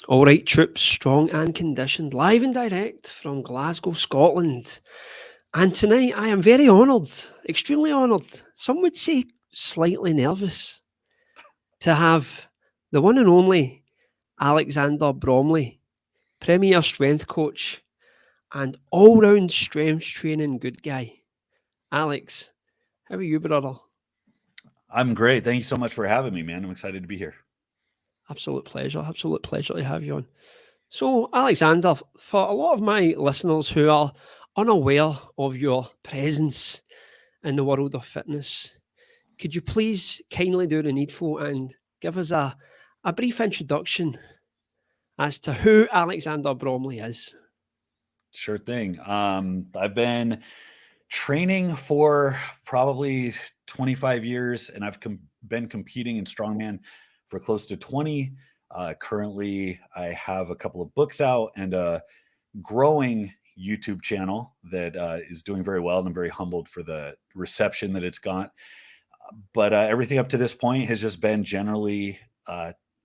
All right, troops, strong and conditioned, live and direct from Glasgow, Scotland. And tonight I am very honoured, extremely honoured, some would say slightly nervous, to have the one and only Alexander Bromley, Premier Strength Coach and all round strength training good guy. Alex, how are you, brother? I'm great. Thank you so much for having me, man. I'm excited to be here. Absolute pleasure to have you on. So, Alexander, for a lot of my listeners who are unaware of your presence in the world of fitness, could you please kindly do the needful and give us a brief introduction as to who Alexander Bromley is? Sure thing. I've been training for probably 25 years, and I've been competing in strongman for close to 20. Currently, I have a couple of books out and a growing YouTube channel that is doing very well, and I'm very humbled for the reception that it's got. But everything up to this point has just been generally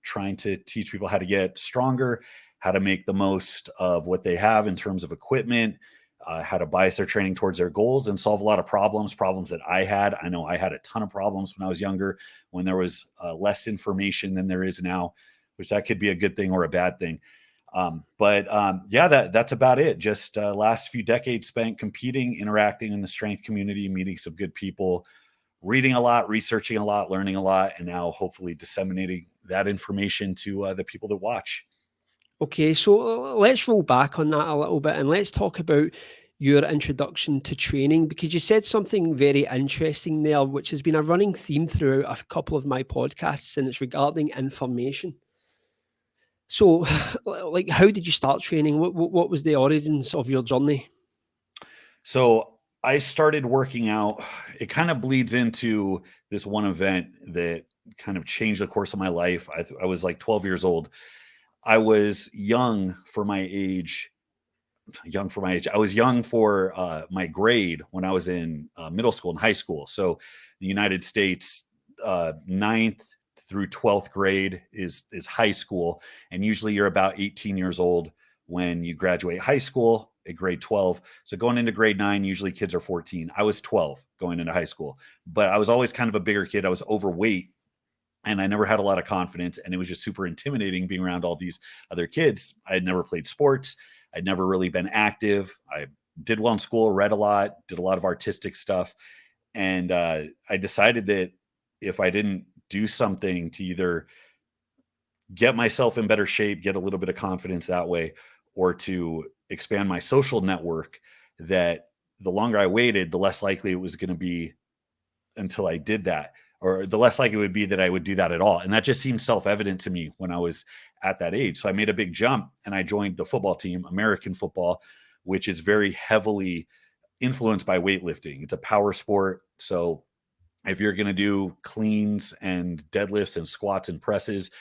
trying to teach people how to get stronger, how to make the most of what they have in terms of equipment, how to bias their training towards their goals and solve a lot of problems that I had. I know I had a ton of problems when I was younger, when there was less information than there is now, which that could be a good thing or a bad thing. Yeah, that's about it. Just last few decades spent competing, interacting in the strength community, meeting some good people, reading a lot, researching a lot, learning a lot, and now hopefully disseminating that information to the people that watch. Okay, so let's roll back on that a little bit and let's talk about your introduction to training, because you said something very interesting there, which has been a running theme throughout a couple of my podcasts, and it's regarding information. So, like, how did you start training? What was the origins of your journey? So I started working out. It kind of bleeds into this one event that kind of changed the course of my life. I was like 12 years old. I was young for my age. I was young for my grade when I was in middle school and high school. So the United States, ninth through 12th grade is high school. And usually you're about 18 years old when you graduate high school at grade 12. So going into grade 9, usually kids are 14. I was 12 going into high school, but I was always kind of a bigger kid. I was overweight and I never had a lot of confidence. And it was just super intimidating being around all these other kids. I had never played sports. I'd never really been active. I did well in school, read a lot, did a lot of artistic stuff. And I decided that if I didn't do something to either get myself in better shape, get a little bit of confidence that way, or to expand my social network, that the longer I waited, the less likely it was going to be until I did that, or the less likely it would be that I would do that at all. And that just seemed self-evident to me when I was at that age. So I made a big jump and I joined the football team, American football, which is very heavily influenced by weightlifting. It's a power sport. So if you're going to do cleans and deadlifts and squats and presses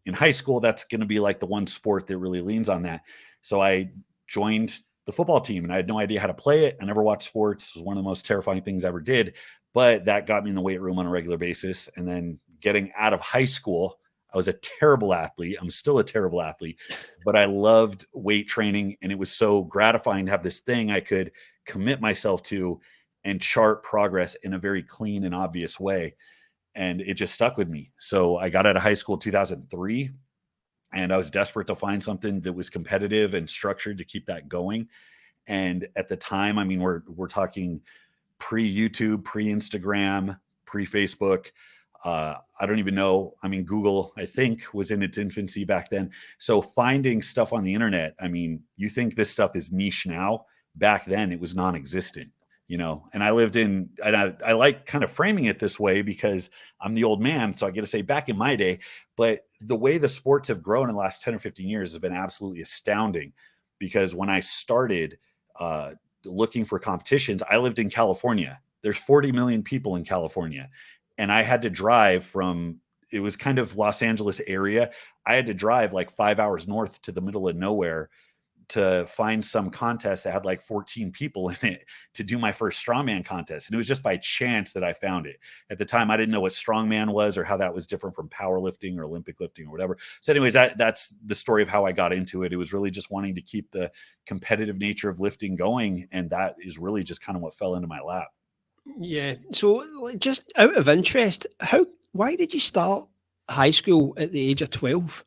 in high school, that's going to be like the one sport that really leans on that. So I joined the football team and I had no idea how to play it. I never watched sports. It was one of the most terrifying things I ever did, but that got me in the weight room on a regular basis. And then getting out of high school, I was a terrible athlete. I'm still a terrible athlete, but I loved weight training. And it was so gratifying to have this thing I could commit myself to and chart progress in a very clean and obvious way. And it just stuck with me. So I got out of high school in 2003 and I was desperate to find something that was competitive and structured to keep that going. And at the time, I mean, we're talking pre-YouTube, pre-Instagram, pre-Facebook. I don't even know. I mean, Google, I think, was in its infancy back then. So finding stuff on the internet, I mean, you think this stuff is niche now. Back then, it was non-existent, you know. And I lived in, and I like kind of framing it this way because I'm the old man. So I get to say back in my day, but the way the sports have grown in the last 10 or 15 years has been absolutely astounding. Because when I started looking for competitions, I lived in California. There's 40 million people in California. And I had to drive from, it was kind of Los Angeles area. I had to drive like 5 hours north to the middle of nowhere to find some contest that had like 14 people in it to do my first strongman contest. And it was just by chance that I found it. At the time, I didn't know what strongman was or how that was different from powerlifting or Olympic lifting or whatever. So anyways, that's the story of how I got into it. It was really just wanting to keep the competitive nature of lifting going. And that is really just kind of what fell into my lap. Yeah. So just out of interest, why did you start high school at the age of 12?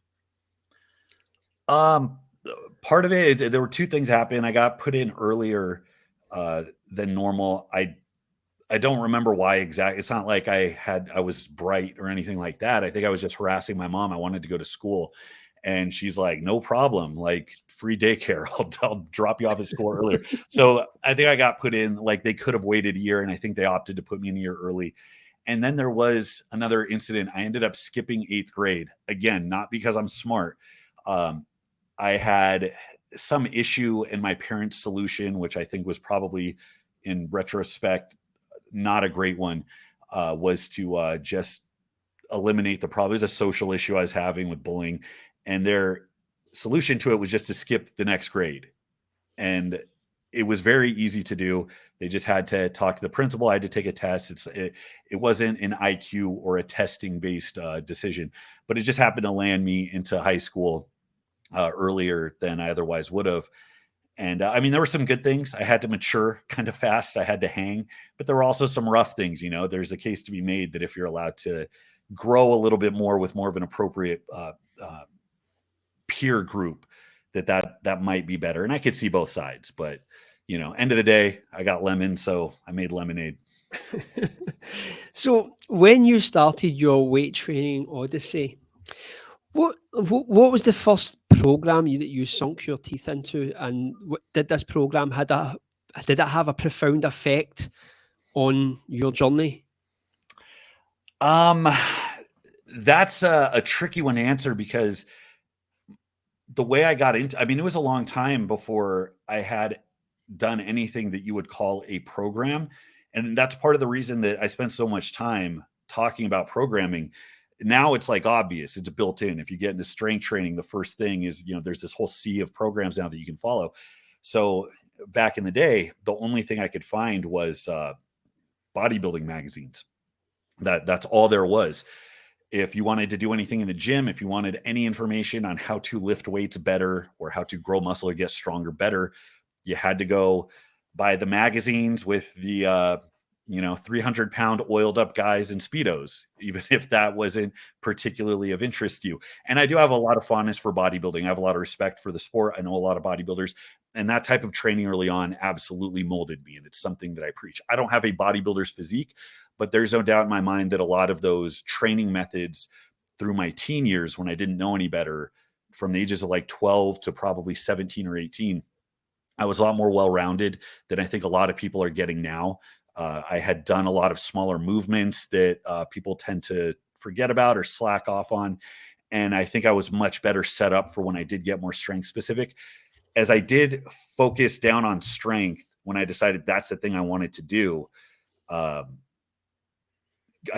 Part of it, there were two things happen. I got put in earlier than normal. I don't remember why exactly. It's not like I was bright or anything like that. I think I was just harassing my mom. I wanted to go to school, and she's like, "No problem, like free daycare. I'll drop you off at school earlier." So I think I got put in, like they could have waited a year, and I think they opted to put me in a year early. And then there was another incident. I ended up skipping 8th grade again, not because I'm smart. I had some issue in my parents' solution, which I think was probably in retrospect not a great one, was to just eliminate the problem. It was a social issue I was having with bullying, and their solution to it was just to skip the next grade. And it was very easy to do. They just had to talk to the principal. I had to take a test. It wasn't an IQ or a testing based decision, but it just happened to land me into high school earlier than I otherwise would have. And I mean, there were some good things. I had to mature kind of fast. I had to hang, but there were also some rough things. You know, there's a case to be made that if you're allowed to grow a little bit more with more of an appropriate peer group, that might be better. And I could see both sides, but you know, end of the day, I got lemon, so I made lemonade. So when you started your weight training odyssey, what was the first program that you sunk your teeth into, and did this program did it have a profound effect on your journey? That's a tricky one to answer because the way I got into, I mean, it was a long time before I had done anything that you would call a program. And that's part of the reason that I spent so much time talking about programming. Now it's like obvious, it's built in. If you get into strength training, the first thing is, you know, there's this whole sea of programs now that you can follow. So back in the day, the only thing I could find was bodybuilding magazines. That's all there was. If you wanted to do anything in the gym, if you wanted any information on how to lift weights better or how to grow muscle or get stronger better, you had to go buy the magazines with the 300-pound oiled up guys in Speedos, even if that wasn't particularly of interest to you. And I do have a lot of fondness for bodybuilding. I have a lot of respect for the sport. I know a lot of bodybuilders, and that type of training early on absolutely molded me. And it's something that I preach. I don't have a bodybuilder's physique, but there's no doubt in my mind that a lot of those training methods through my teen years, when I didn't know any better, from the ages of like 12 to probably 17 or 18, I was a lot more well-rounded than I think a lot of people are getting now. I had done a lot of smaller movements that people tend to forget about or slack off on. And I think I was much better set up for when I did get more strength specific. As I did focus down on strength, when I decided that's the thing I wanted to do, I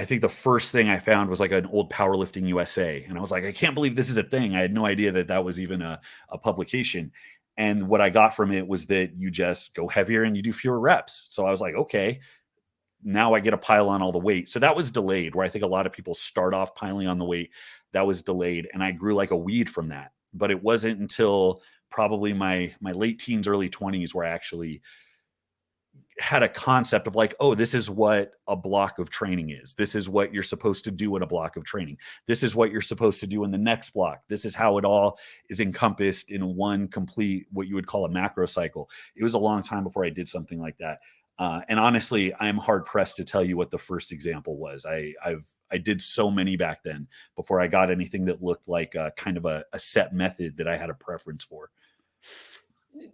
think the first thing I found was like an old Powerlifting USA. And I was like, I can't believe this is a thing. I had no idea that was even a publication. And what I got from it was that you just go heavier and you do fewer reps. So I was like, okay, now I get to pile on all the weight. So that was delayed, where I think a lot of people start off piling on the weight. That was delayed. And I grew like a weed from that. But it wasn't until probably my late teens, early 20s, where I actually had a concept of like, oh, this is what a block of training is. This is what you're supposed to do in a block of training. This is what you're supposed to do in the next block. This is how it all is encompassed in one complete, what you would call a macro cycle. It was a long time before I did something like that. And honestly, I'm hard pressed to tell you what the first example was. I did so many back then before I got anything that looked like a kind of a set method that I had a preference for.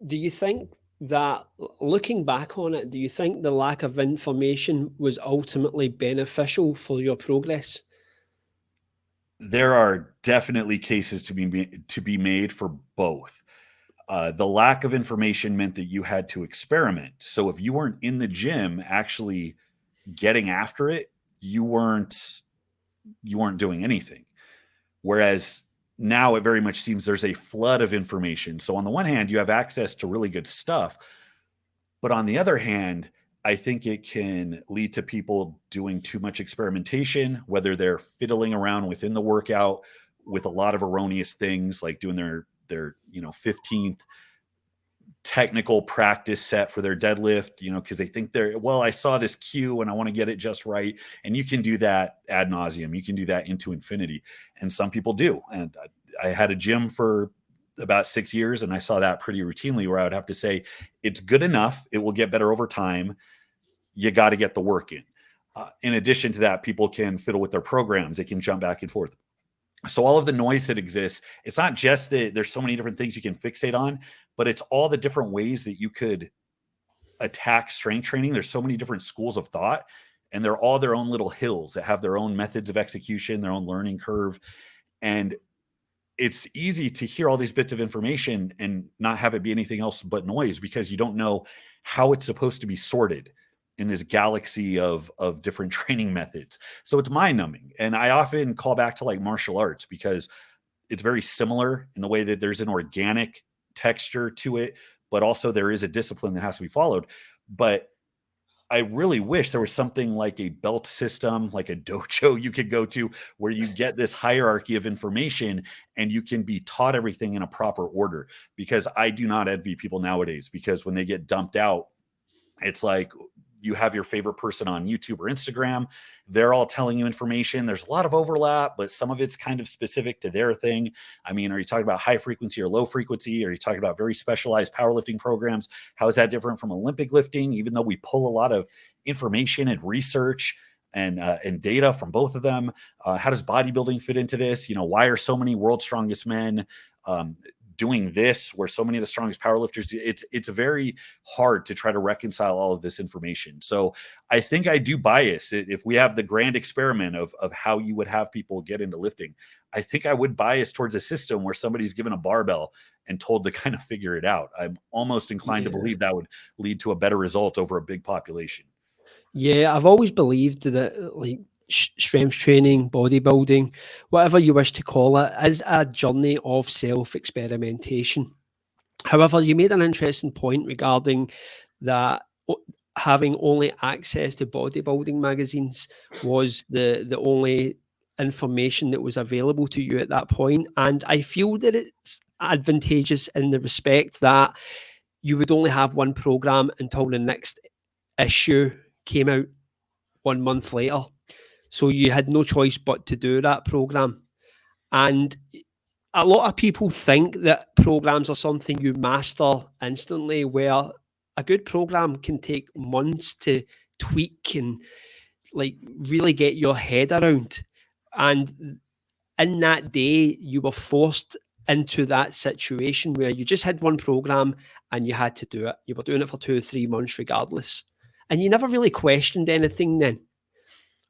Do you think that, looking back on it, do you think the lack of information was ultimately beneficial for your progress? There are definitely cases to be made for both. The lack of information meant that you had to experiment. So if you weren't in the gym actually getting after it, you weren't doing anything. Whereas now it very much seems there's a flood of information. So on the one hand, you have access to really good stuff, but on the other hand, I think it can lead to people doing too much experimentation, whether they're fiddling around within the workout with a lot of erroneous things, like doing their 15th technical practice set for their deadlift, because they think I saw this cue and I want to get it just right. And you can do that ad nauseum. You can do that into infinity. And some people do. And I had a gym for about 6 years, and I saw that pretty routinely, where I would have to say, it's good enough. It will get better over time. You got to get the work in. In addition to that, people can fiddle with their programs. They can jump back and forth. So all of the noise that exists, it's not just that there's so many different things you can fixate on, but it's all the different ways that you could attack strength training. There's so many different schools of thought, and they're all their own little hills that have their own methods of execution, their own learning curve. And it's easy to hear all these bits of information and not have it be anything else but noise, because you don't know how it's supposed to be sorted in this galaxy of different training methods. So it's mind numbing. And I often call back to like martial arts, because it's very similar in the way that there's an organic texture to it, but also there is a discipline that has to be followed. But I really wish there was something like a belt system, like a dojo you could go to, where you get this hierarchy of information and you can be taught everything in a proper order. Because I do not envy people nowadays, because when they get dumped out, it's like you have your favorite person on YouTube or Instagram. They're all telling you information. There's a lot of overlap, but some of it's kind of specific to their thing. I mean, are you talking about high frequency or low frequency? Are you talking about very specialized powerlifting programs? How is that different from Olympic lifting? Even though we pull a lot of information and research and data from both of them. How does bodybuilding fit into this? Why are so many world's strongest men doing this, where so many of the strongest powerlifters? It's very hard to try to reconcile all of this information. So I think I do bias. If we have the grand experiment of how you would have people get into lifting, I think I would bias towards a system where somebody's given a barbell and told to kind of figure it out. I'm almost inclined to believe that would lead to a better result over a big population. Yeah, I've always believed that like strength training, bodybuilding, whatever you wish to call it, is a journey of self-experimentation. However, you made an interesting point regarding that having only access to bodybuilding magazines was the only information that was available to you at that point. And I feel that it's advantageous in the respect that you would only have one program until the next issue came out 1 month later. So you had no choice but to do that program. And a lot of people think that programs are something you master instantly, where a good program can take months to tweak and like really get your head around. And in that day, you were forced into that situation where you just had one program and you had to do it. You were doing it for 2 or 3 months regardless. And you never really questioned anything then.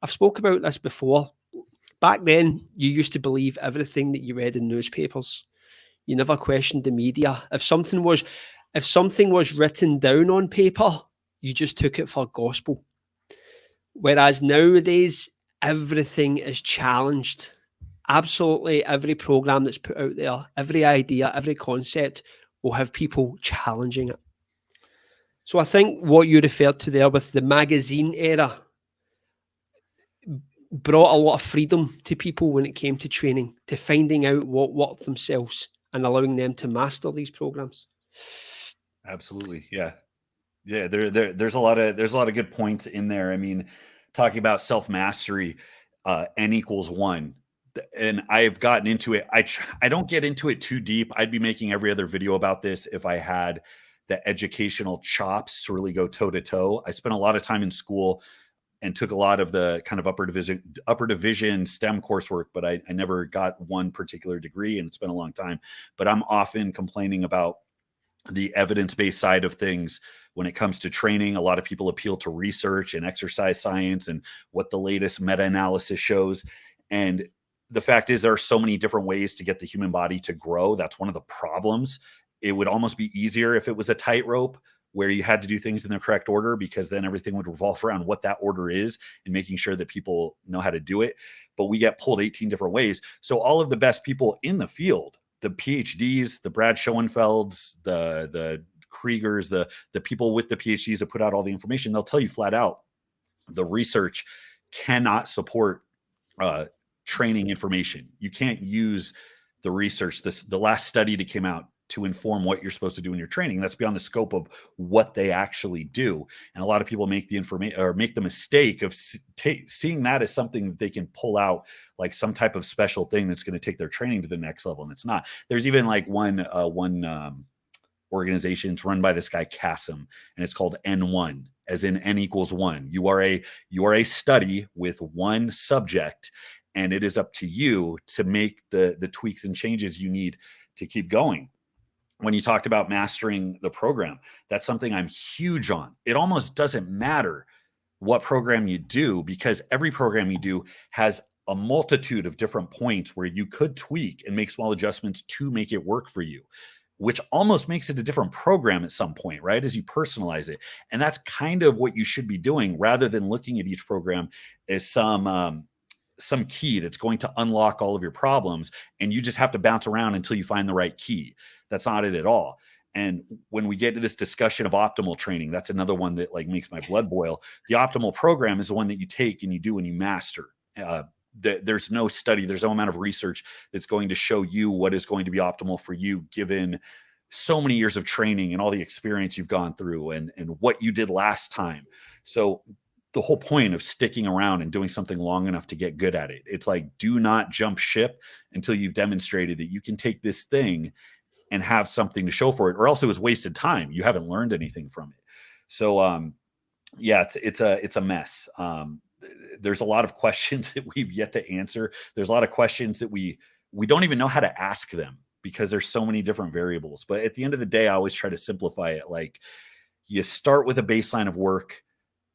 I've spoke about this before. Back then, you used to believe everything that you read in newspapers. You never questioned the media. If something was written down on paper, you just took it for gospel. Whereas nowadays, everything is challenged. Absolutely every program that's put out there, every idea, every concept will have people challenging it. So I think what you referred to there with the magazine era brought a lot of freedom to people when it came to training, to finding out what worked themselves and allowing them to master these programs. Absolutely. Yeah. There's a lot of good points in there. I mean, talking about self-mastery, N equals 1. And I've gotten into it. I don't get into it too deep. I'd be making every other video about this if I had the educational chops to really go toe to toe. I spent a lot of time in school and took a lot of the kind of upper division STEM coursework, but I never got one particular degree, and it's been a long time. But I'm often complaining about the evidence-based side of things when it comes to training. A lot of people appeal to research and exercise science and what the latest meta-analysis shows. And the fact is, there are so many different ways to get the human body to grow. That's one of the problems. It would almost be easier if it was a tightrope, where you had to do things in the correct order, because then everything would revolve around what that order is and making sure that people know how to do it. But we get pulled 18 different ways. So all of the best people in the field, the PhDs, the Brad Schoenfelds, the Kriegers, the people with the PhDs that put out all the information, they'll tell you flat out, the research cannot support training information. You can't use the research, the last study that came out, to inform what you're supposed to do in your training. That's beyond the scope of what they actually do. And a lot of people make the information, or make the mistake of seeing that as something that they can pull out, like some type of special thing that's going to take their training to the next level. And it's not. There's even like one organization, it's run by this guy Kasim, and it's called N1, as in N equals 1. You are a study with one subject, and it is up to you to make the tweaks and changes you need to keep going. When you talked about mastering the program, that's something I'm huge on. It almost doesn't matter what program you do, because every program you do has a multitude of different points where you could tweak and make small adjustments to make it work for you, which almost makes it a different program at some point, right? As you personalize it. And that's kind of what you should be doing, rather than looking at each program as some key that's going to unlock all of your problems, and you just have to bounce around until you find the right key. That's not it at all. And when we get to this discussion of optimal training, that's another one that like makes my blood boil. The optimal program is the one that you take and you do and you master. There's no study, there's no amount of research that's going to show you what is going to be optimal for you, given so many years of training and all the experience you've gone through and what you did last time. So the whole point of sticking around and doing something long enough to get good at it, it's like, do not jump ship until you've demonstrated that you can take this thing and have something to show for it, or else it was wasted time. You haven't learned anything from it. So, yeah, it's a mess. There's a lot of questions that we've yet to answer. There's a lot of questions that we don't even know how to ask them, because there's so many different variables. But at the end of the day, I always try to simplify it. Like, you start with a baseline of work.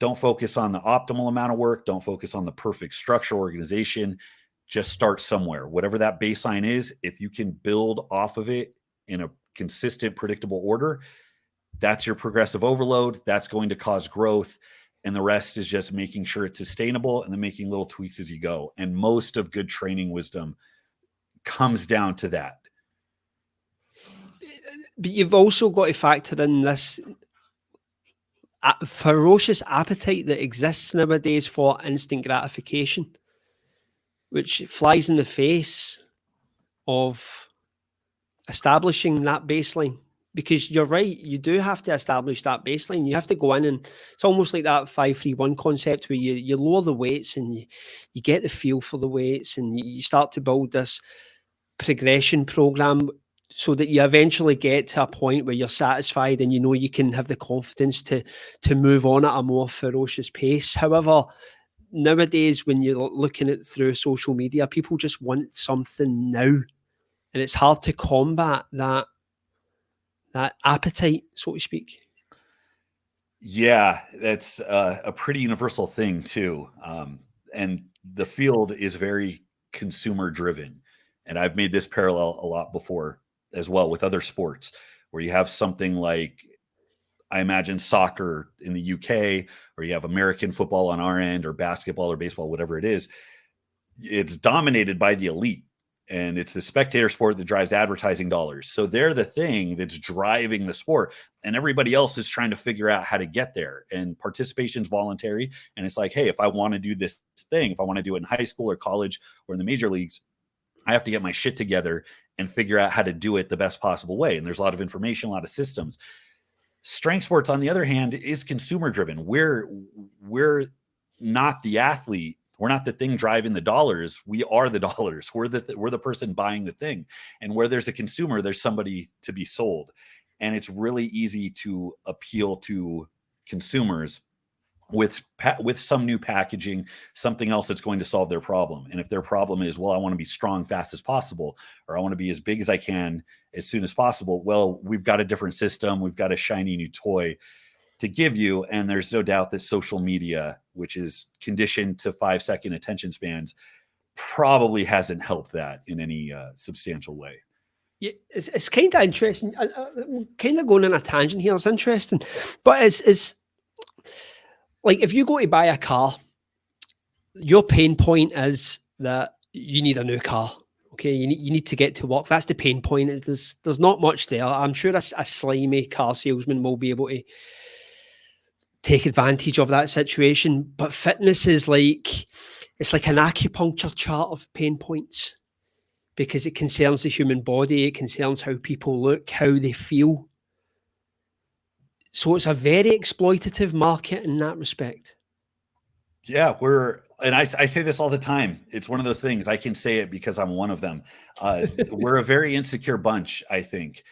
Don't focus on the optimal amount of work. Don't focus on the perfect structure, organization. Just start somewhere. Whatever that baseline is, if you can build off of it in a consistent, predictable order, that's your progressive overload. That's going to cause growth. And the rest is just making sure it's sustainable and then making little tweaks as you go. And most of good training wisdom comes down to that. But you've also got to factor in this ferocious appetite that exists nowadays for instant gratification, which flies in the face of establishing that baseline. Because you're right, you do have to establish that baseline. You have to go in, and it's almost like that 5-3-1 concept, where you lower the weights and you get the feel for the weights, and you start to build this progression program, so that you eventually get to a point where you're satisfied and you know you can have the confidence to move on at a more ferocious pace. However, nowadays, when you're looking at through social media, people just want something now, and it's hard to combat that appetite, so to speak. Yeah, that's a pretty universal thing too. And the field is very consumer driven. And I've made this parallel a lot before as well with other sports, where you have something like, I imagine, soccer in the UK, or you have American football on our end, or basketball or baseball, whatever it is. It's dominated by the elite. And it's the spectator sport that drives advertising dollars. So they're the thing that's driving the sport, and everybody else is trying to figure out how to get there. And participation is voluntary. And it's like, hey, if I want to do this thing, if I want to do it in high school or college or in the major leagues, I have to get my shit together and figure out how to do it the best possible way. And there's a lot of information, a lot of systems. Strength sports, on the other hand, is consumer driven. We're not the athlete. We're not the thing driving the dollars. We are the dollars. We're the person buying the thing. And where there's a consumer, there's somebody to be sold. And it's really easy to appeal to consumers with some new packaging, something else that's going to solve their problem. And if their problem is, well, I want to be strong, fast as possible, or I want to be as big as I can as soon as possible, well, we've got a different system. We've got a shiny new toy to give you. And there's no doubt that social media, which is conditioned to 5-second attention spans, probably hasn't helped that in any substantial way. Yeah, it's kind of interesting. Kind of going on a tangent here. It's interesting, but it's like if you go to buy a car, your pain point is that you need a new car. Okay, you need to get to work. That's the pain point. There's not much there. I'm sure a slimy car salesman will be able to take advantage of that situation. But fitness is like it's like an acupuncture chart of pain points because it concerns the human body. It concerns how people look, how they feel. So it's a very exploitative market in that respect. Yeah, I say this all the time. It's one of those things. I can say it because I'm one of them. We're a very insecure bunch, I think.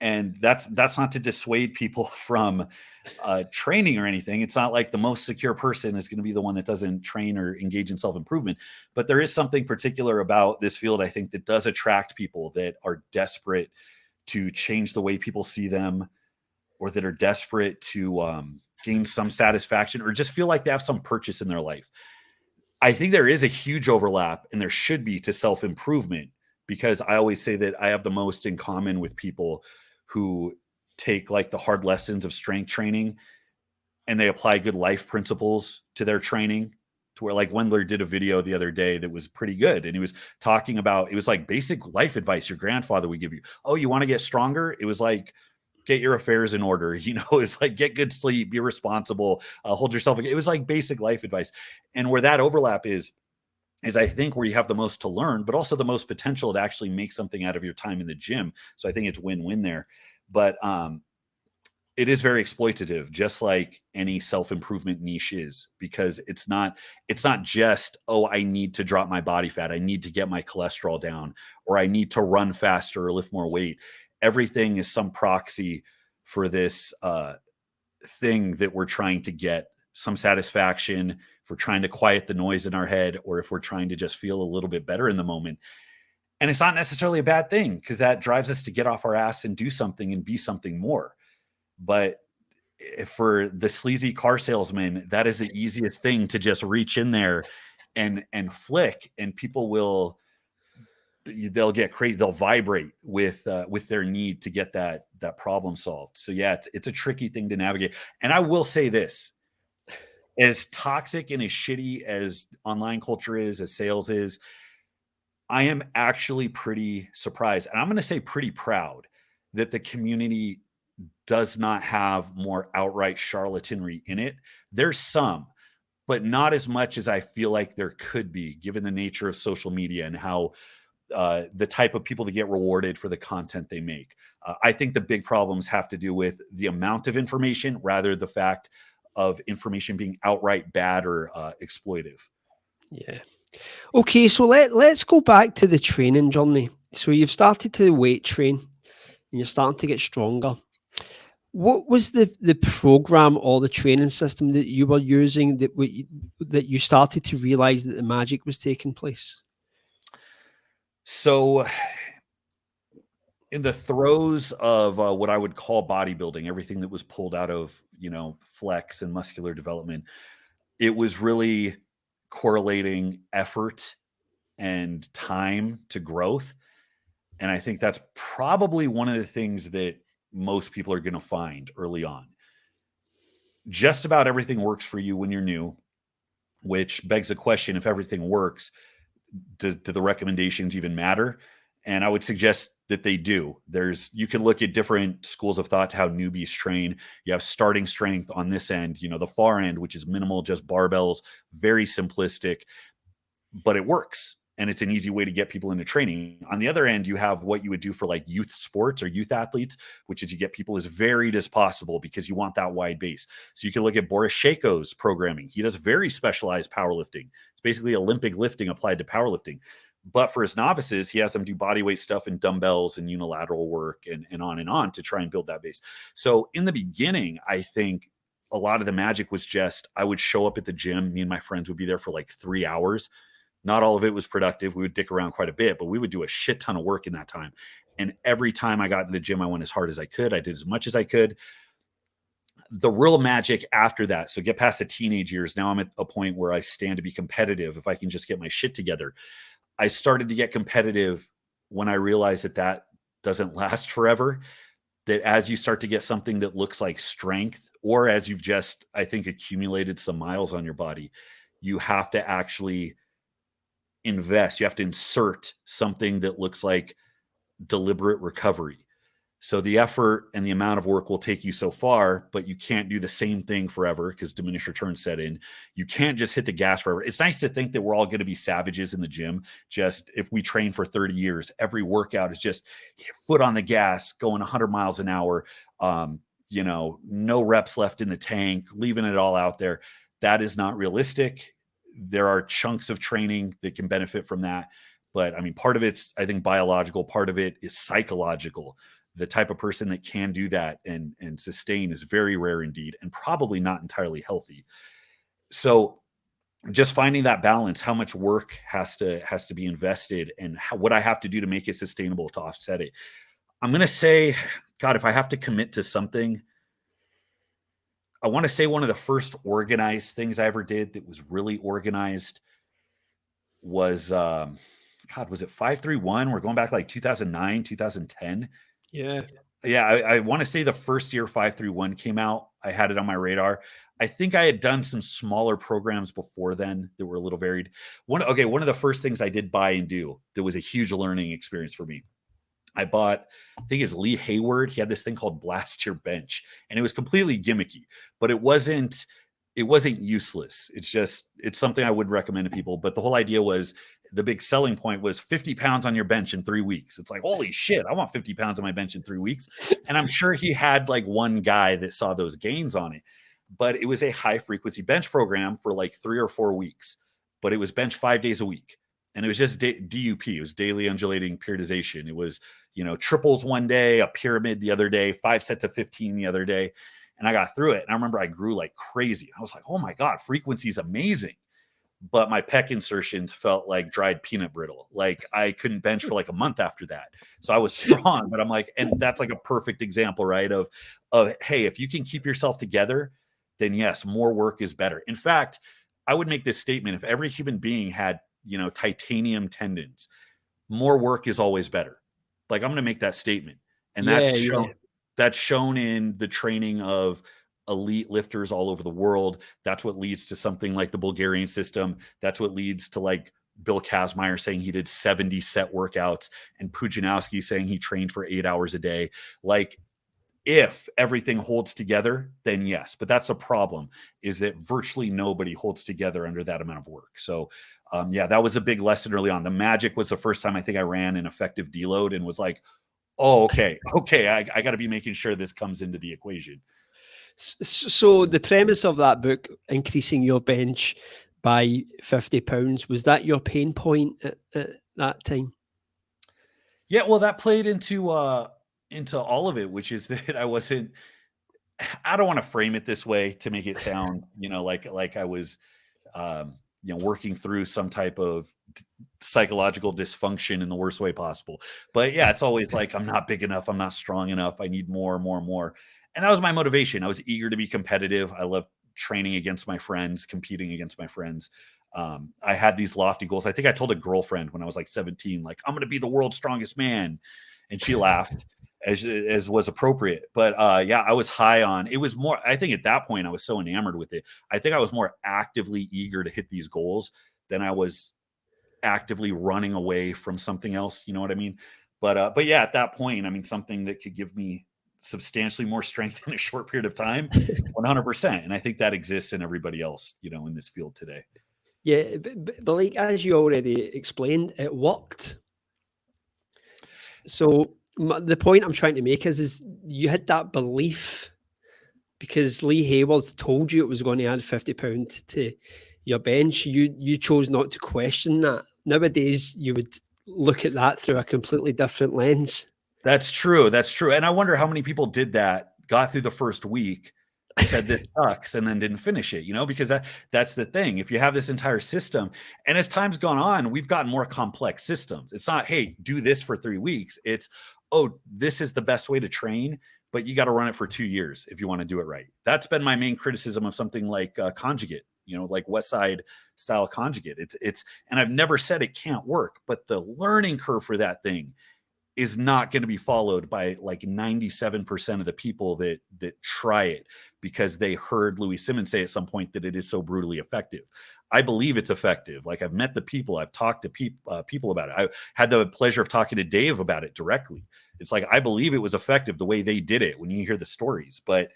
And that's not to dissuade people from training or anything. It's not like the most secure person is going to be the one that doesn't train or engage in self-improvement. But there is something particular about this field, I think, that does attract people that are desperate to change the way people see them, or that are desperate to gain some satisfaction or just feel like they have some purchase in their life. I think there is a huge overlap, and there should be, to self-improvement, because I always say that I have the most in common with people who take like the hard lessons of strength training and they apply good life principles to their training, to where, like, Wendler did a video the other day that was pretty good. And he was talking about, it was like basic life advice your grandfather would give you. Oh, you want to get stronger? It was like, get your affairs in order. It's like, get good sleep, be responsible, hold yourself. It was like basic life advice. And where that overlap is I think where you have the most to learn, but also the most potential to actually make something out of your time in the gym. So I think it's win-win there. But it is very exploitative, just like any self-improvement niche is, because it's not just, oh, I need to drop my body fat, I need to get my cholesterol down, or I need to run faster or lift more weight. Everything is some proxy for this thing that we're trying to get some satisfaction, if we're trying to quiet the noise in our head, or if we're trying to just feel a little bit better in the moment. And it's not necessarily a bad thing, because that drives us to get off our ass and do something and be something more. But for the sleazy car salesman, that is the easiest thing, to just reach in there and flick, and people they'll get crazy. They'll vibrate with their need to get that problem solved. So yeah, it's a tricky thing to navigate. And I will say this, as toxic and as shitty as online culture is, as sales is, I am actually pretty surprised, and I'm going to say pretty proud, that the community does not have more outright charlatanry in it. There's some, but not as much as I feel like there could be, given the nature of social media and how the type of people that get rewarded for the content they make. I think the big problems have to do with the amount of information, rather the fact of information being outright bad or exploitive. Yeah. Okay, so let's go back to the training journey. So you've started to weight train and you're starting to get stronger. What was the program or the training system that you were using that you started to realize that the magic was taking place? So in the throes of what I would call bodybuilding, everything that was pulled out of, flex and muscular development, it was really correlating effort and time to growth. And I think that's probably one of the things that most people are going to find early on. Just about everything works for you when you're new, which begs the question, if everything works, do the recommendations even matter? And I would suggest that they do. You can look at different schools of thought to how newbies train. You have starting strength on this end, the far end, which is minimal, just barbells, very simplistic, but it works. And it's an easy way to get people into training. On the other end, you have what you would do for like youth sports or youth athletes, which is you get people as varied as possible because you want that wide base. So you can look at Boris Shako's programming. He does very specialized powerlifting. It's basically Olympic lifting applied to powerlifting. But for his novices, he has them do body weight stuff and dumbbells and unilateral work and on to try and build that base. So in the beginning, I think a lot of the magic was just, I would show up at the gym. Me and my friends would be there for like 3 hours. Not all of it was productive. We would dick around quite a bit, but we would do a shit ton of work in that time. And every time I got in the gym, I went as hard as I could. I did as much as I could. The real magic after that, so get past the teenage years, now I'm at a point where I stand to be competitive if I can just get my shit together. I started to get competitive when I realized that doesn't last forever. That as you start to get something that looks like strength, or as you've just, I think, accumulated some miles on your body, you have to actually invest. You have to insert something that looks like deliberate recovery. So the effort and the amount of work will take you so far, but you can't do the same thing forever because diminished returns set in. You can't just hit the gas forever. It's nice to think that we're all going to be savages in the gym. Just if we train for 30 years, every workout is just foot on the gas, going 100 miles an hour, no reps left in the tank, leaving it all out there. That is not realistic. There are chunks of training that can benefit from that. But I mean, part of it's, I think, biological. Part of it is psychological. The type of person that can do that and sustain is very rare indeed, and probably not entirely healthy. So just finding that balance, how much work has to be invested, and what I have to do to make it sustainable to offset it. I'm going to say, God, if I have to commit to something, I want to say one of the first organized things I ever did that was really organized was, was it 531? We're going back like 2009, 2010. Yeah. I want to say the first year 531 came out, I had it on my radar. I think I had done some smaller programs before then that were a little varied. One of the first things I did buy and do that was a huge learning experience for me. I bought, I think it's Lee Hayward. He had this thing called Blast Your Bench, and it was completely gimmicky, but it wasn't useless. It's something I would recommend to people. But the whole idea was, the big selling point was 50 pounds on your bench in 3 weeks. It's like, holy shit, I want 50 pounds on my bench in 3 weeks. And I'm sure he had like one guy that saw those gains on it, but it was a high frequency bench program for like 3 or 4 weeks, but it was bench 5 days a week. And it was just DUP. It was daily undulating periodization. It was, triples one day, a pyramid the other day, 5 sets of 15 the other day. And I got through it. And I remember I grew like crazy. I was like, oh my God, frequency is amazing. But my pec insertions felt like dried peanut brittle. Like I couldn't bench for like a month after that. So I was strong, but I'm like, and that's like a perfect example, right? Of hey, if you can keep yourself together, then yes, more work is better. In fact, I would make this statement: if every human being had, titanium tendons, more work is always better. Like I'm going to make that statement. And that's shown in the training of elite lifters all over the world. That's what leads to something like the Bulgarian system. That's what leads to like Bill Kazmaier saying he did 70 set workouts, and Pujanowski saying he trained for 8 hours a day. Like, if everything holds together, then yes. But that's a problem, is that virtually nobody holds together under that amount of work. So that was a big lesson early on. The magic was the first time I think I ran an effective deload and was like, oh, okay, I got to be making sure this comes into the equation. So the premise of that book, increasing your bench by 50 pounds, was that your pain point at that time? Yeah, well, that played into all of it, which is that I don't want to frame it this way to make it sound, like I was, working through some type of psychological dysfunction in the worst way possible. But yeah, it's always like, I'm not big enough. I'm not strong enough. I need more. And that was my motivation. I was eager to be competitive. I loved training against my friends, competing against my friends. I had these lofty goals. I think I told a girlfriend when I was like 17, like, I'm going to be the world's strongest man. And she laughed as was appropriate. But I was high on, it was more, I think at that point I was so enamored with it. I think I was more actively eager to hit these goals than I was actively running away from something else. You know what I mean? But yeah, at that point, I mean, something that could give me substantially more strength in a short period of time, 100%. And I think that exists in everybody else, in this field today. Yeah, but like, as you already explained, it worked. So the point I'm trying to make is you had that belief because Lee Hayward told you it was going to add 50 pounds to your bench. You chose not to question that. Nowadays, you would look at that through a completely different lens. That's true. And I wonder how many people did that, got through the first week, said this sucks, and then didn't finish it, because that's the thing. If you have this entire system, and as time's gone on, we've gotten more complex systems. It's not, hey, do this for 3 weeks. It's, oh, this is the best way to train, but you got to run it for 2 years if you want to do it right. That's been my main criticism of something like conjugate, like West Side style conjugate. It's, and I've never said it can't work, but the learning curve for that thing is not going to be followed by like 97% of the people that try it because they heard Louis Simmons say at some point that it is so brutally effective. I believe it's effective. Like, I've met the people, I've talked to people about it. I had the pleasure of talking to Dave about it directly. It's like, I believe it was effective the way they did it when you hear the stories. But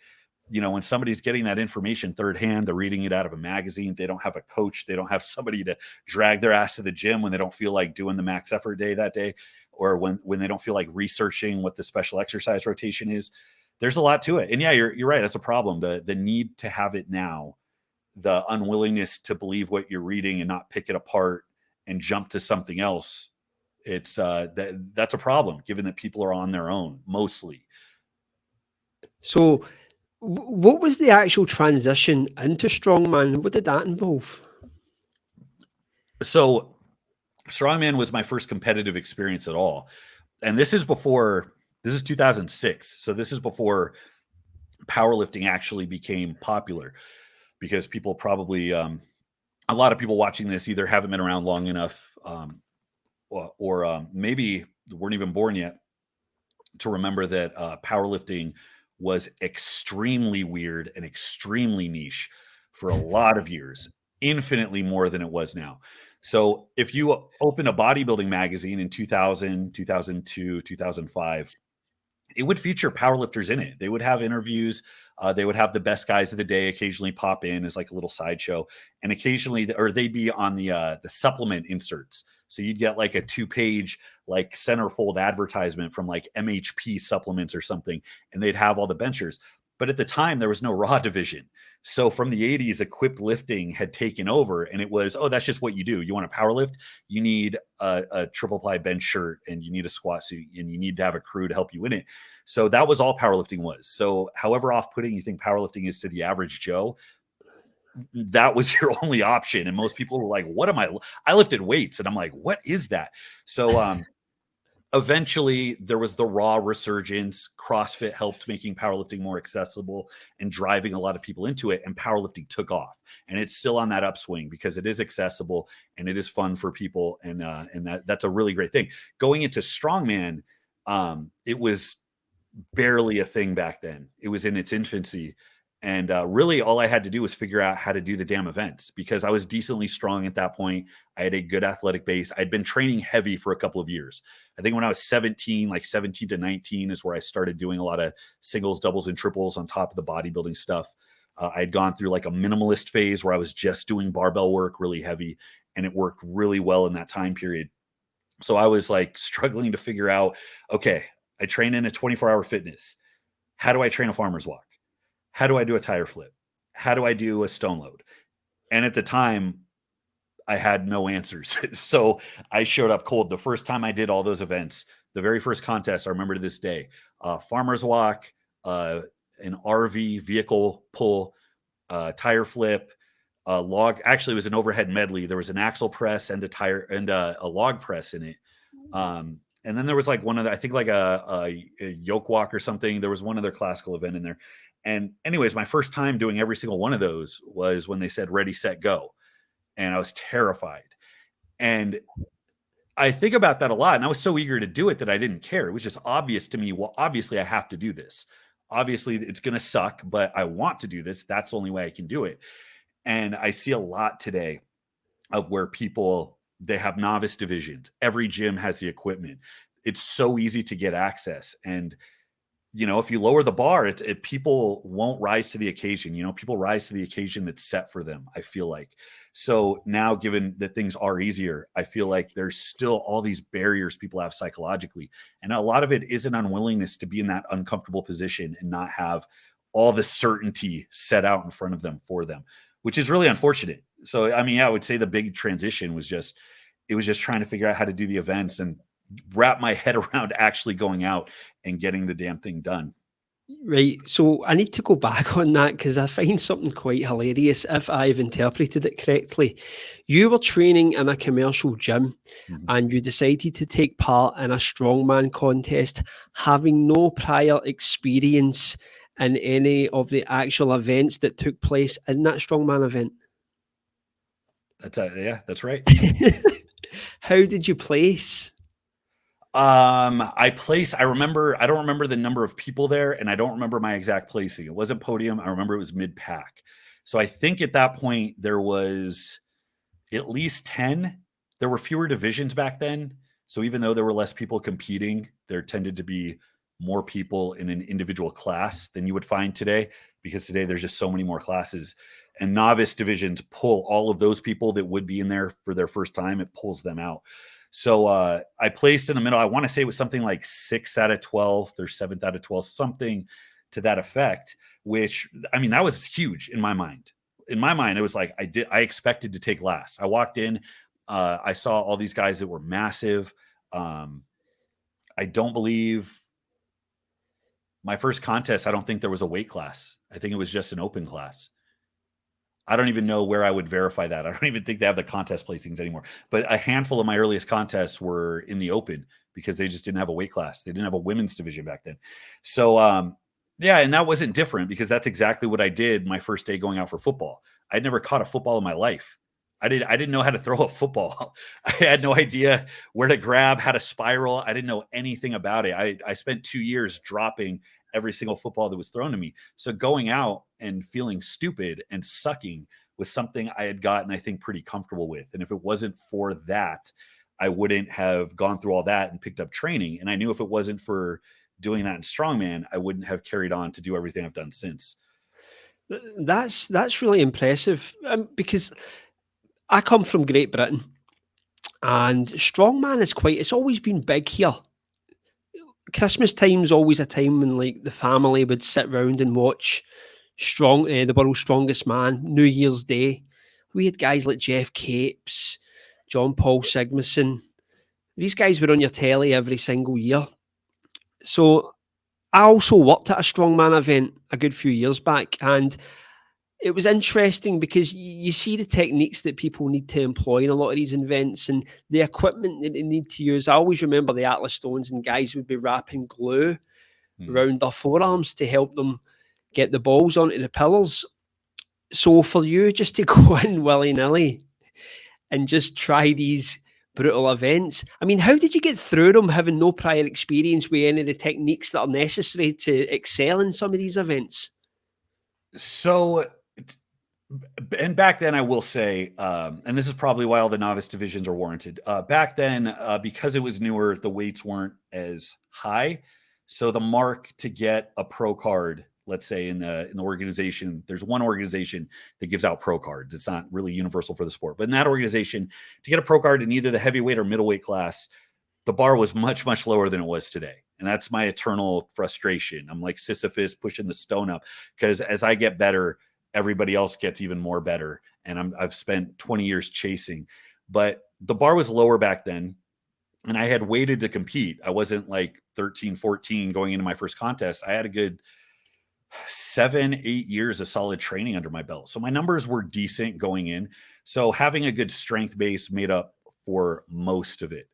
you know, when somebody's getting that information third hand, they're reading it out of a magazine. They don't have a coach. They don't have somebody to drag their ass to the gym when they don't feel like doing the max effort day that day, or when they don't feel like researching what the special exercise rotation is. There's a lot to it. And yeah, you're right. That's a problem. The need to have it now, the unwillingness to believe what you're reading and not pick it apart and jump to something else. It's that's a problem, given that people are on their own mostly. So what was the actual transition into strongman? What did that involve? So strongman was my first competitive experience at all. And this is 2006. So this is before powerlifting actually became popular, because people probably, a lot of people watching this either haven't been around long enough, or maybe weren't even born yet to remember that powerlifting was extremely weird and extremely niche for a lot of years, infinitely more than it was now. So if you open a bodybuilding magazine in 2000, 2002, 2005, it would feature powerlifters in it. They would have interviews. They would have the best guys of the day occasionally pop in as like a little sideshow, and occasionally, or they'd be on the supplement inserts. So you'd get like a 2-page like centerfold advertisement from like MHP supplements or something, and they'd have all the benchers. But at the time, there was no raw division. So from the 80s, equipped lifting had taken over, and it was, oh, that's just what you do. You want to power lift? You need a triple ply bench shirt, and you need a squat suit, and you need to have a crew to help you in it. So that was all powerlifting was. So however off-putting you think powerlifting is to the average Joe, that was your only option. And most people were like, what am I lifted weights. And I'm like, what is that? So eventually there was the raw resurgence. CrossFit helped making powerlifting more accessible and driving a lot of people into it. And powerlifting took off, and it's still on that upswing because it is accessible and it is fun for people. And that's a really great thing. Going into strongman, it was barely a thing back then. It was in its infancy. And really all I had to do was figure out how to do the damn events, because I was decently strong at that point. I had a good athletic base. I'd been training heavy for a couple of years. I think when I was 17, like 17 to 19 is where I started doing a lot of singles, doubles, and triples on top of the bodybuilding stuff. I had gone through like a minimalist phase where I was just doing barbell work really heavy, and it worked really well in that time period. So I was like struggling to figure out, okay, I train in a 24-hour fitness. How do I train a farmer's walk? How do I do a tire flip? How do I do a stone load? And at the time, I had no answers. So I showed up cold. The first time I did all those events, the very first contest, I remember to this day, farmer's walk, an RV vehicle pull, tire flip, log. Actually, it was an overhead medley. There was an axle press and a tire and a log press in it. And then there was like one of the, I think like a yoke walk or something. There was one other classical event in there. And anyways, my first time doing every single one of those was when they said ready, set, go. And I was terrified. And I think about that a lot. And I was so eager to do it that I didn't care. It was just obvious to me, well, obviously I have to do this. Obviously it's going to suck, but I want to do this. That's the only way I can do it. And I see a lot today of where people, they have novice divisions. Every gym has the equipment. It's so easy to get access. And you know, if you lower the bar, people won't rise to the occasion. You know, people rise to the occasion that's set for them, I feel like. So now, given that things are easier, I feel like there's still all these barriers people have psychologically. And a lot of it is an unwillingness to be in that uncomfortable position and not have all the certainty set out in front of them for them, which is really unfortunate. So, I mean, yeah, I would say the big transition was just trying to figure out how to do the events and wrap my head around actually going out and getting the damn thing done. Right. So I need to go back on that because I find something quite hilarious if I've interpreted it correctly. You were training in a commercial gym and you decided to take part in a strongman contest, having no prior experience in any of the actual events that took place in that strongman event. Yeah, that's right. How did you place? I don't remember the number of people there, and I don't remember my exact placing. It wasn't podium. I remember it was mid pack. So I think at that point there was at least 10. There were fewer divisions back then. So even though there were less people competing, there tended to be more people in an individual class than you would find today, because today there's just so many more classes. And novice divisions pull all of those people that would be in there for their first time. It pulls them out. So I placed in the middle. I want to say it was something like 6th out of 12th or 7th out of 12th, something to that effect, which, I mean, that was huge in my mind. In my mind, it was like I expected to take last. I walked in, I saw all these guys that were massive. I don't believe my first contest, I don't think there was a weight class. I think it was just an open class. I don't even know where I would verify that. I don't even think they have the contest placings anymore. But a handful of my earliest contests were in the open because they just didn't have a weight class. They didn't have a women's division back then. So, yeah, and that wasn't different because that's exactly what I did my first day going out for football. I'd never caught a football in my life. I didn't know how to throw a football. I had no idea where to grab, how to spiral. I didn't know anything about it. I spent 2 years dropping every single football that was thrown to me. So going out and feeling stupid and sucking was something I had gotten, I think, pretty comfortable with. And if it wasn't for that, I wouldn't have gone through all that and picked up training. And I knew if it wasn't for doing that in strongman, I wouldn't have carried on to do everything I've done since. That's really impressive, because I come from Great Britain, and strongman is it's always been big here. Christmas time's always a time when like the family would sit round and watch the world's strongest man. New Year's Day, we had guys like Jeff Capes, John Paul Sigmason. These guys were on your telly every single year. So I also worked at a strongman event a good few years back, and it was interesting because you see the techniques that people need to employ in a lot of these events and the equipment that they need to use. I always remember the Atlas Stones, and guys would be wrapping glue around their forearms to help them get the balls onto the pillars. So for you just to go in willy-nilly and just try these brutal events, I mean, how did you get through them having no prior experience with any of the techniques that are necessary to excel in some of these events? So, and back then I will say, and this is probably why all the novice divisions are warranted. Back then, because it was newer, the weights weren't as high. So the mark to get a pro card, let's say in the organization, there's one organization that gives out pro cards. It's not really universal for the sport, but in that organization, to get a pro card in either the heavyweight or middleweight class, the bar was much, much lower than it was today. And that's my eternal frustration. I'm like Sisyphus pushing the stone up, because as I get better, everybody else gets even more better. And I've spent 20 years chasing, but the bar was lower back then. And I had waited to compete. I wasn't like 13, 14 going into my first contest. I had a good 7, 8 years of solid training under my belt. So my numbers were decent going in. So having a good strength base made up for most of it.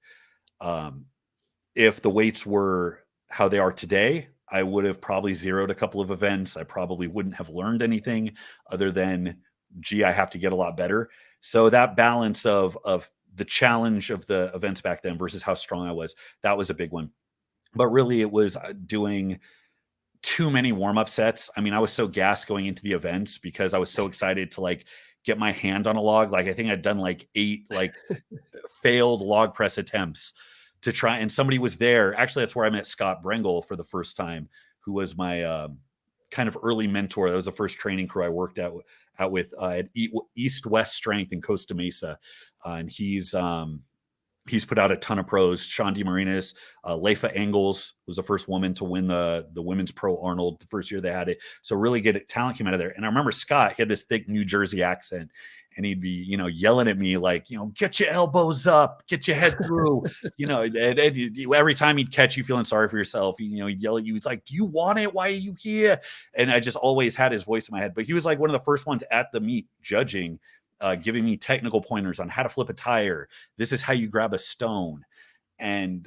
If the weights were how they are today, I would have probably zeroed a couple of events. I probably wouldn't have learned anything other than, gee, I have to get a lot better. So that balance of the challenge of the events back then versus how strong I was, that was a big one. But really it was doing too many warm-up sets. I mean, I was so gassed going into the events because I was so excited to like get my hand on a log. Like I think I'd done like 8 like failed log press attempts to try, and somebody was there. Actually, that's where I met Scott Brengel for the first time, who was my kind of early mentor. That was the first training crew I worked out with at East West Strength in Costa Mesa, and he's put out a ton of pros. Sean DeMarinis, Leifa Engels was the first woman to win the Women's Pro Arnold the first year they had it. So really good talent came out of there. And I remember Scott, he had this thick New Jersey accent, and he'd be, yelling at me like, get your elbows up, get your head through, and every time he'd catch you feeling sorry for yourself, he'd yell at you. He's like, do you want it? Why are you here? And I just always had his voice in my head. But he was like one of the first ones at the meet judging, giving me technical pointers on how to flip a tire. This is how you grab a stone. And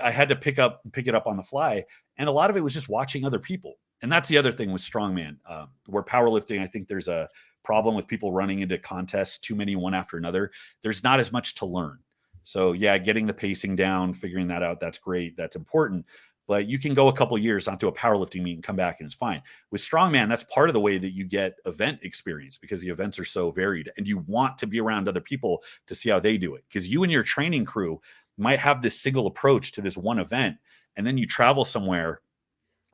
I had to pick it up on the fly. And a lot of it was just watching other people. And that's the other thing with strongman, where powerlifting, I think there's a problem with people running into contests too many one after another. There's not as much to learn. So yeah, getting the pacing down, figuring that out, that's great. That's important. But you can go a couple years onto a powerlifting meet and come back and it's fine. With strongman, that's part of the way that you get event experience because the events are so varied and you want to be around other people to see how they do it. Because you and your training crew might have this single approach to this one event, and then you travel somewhere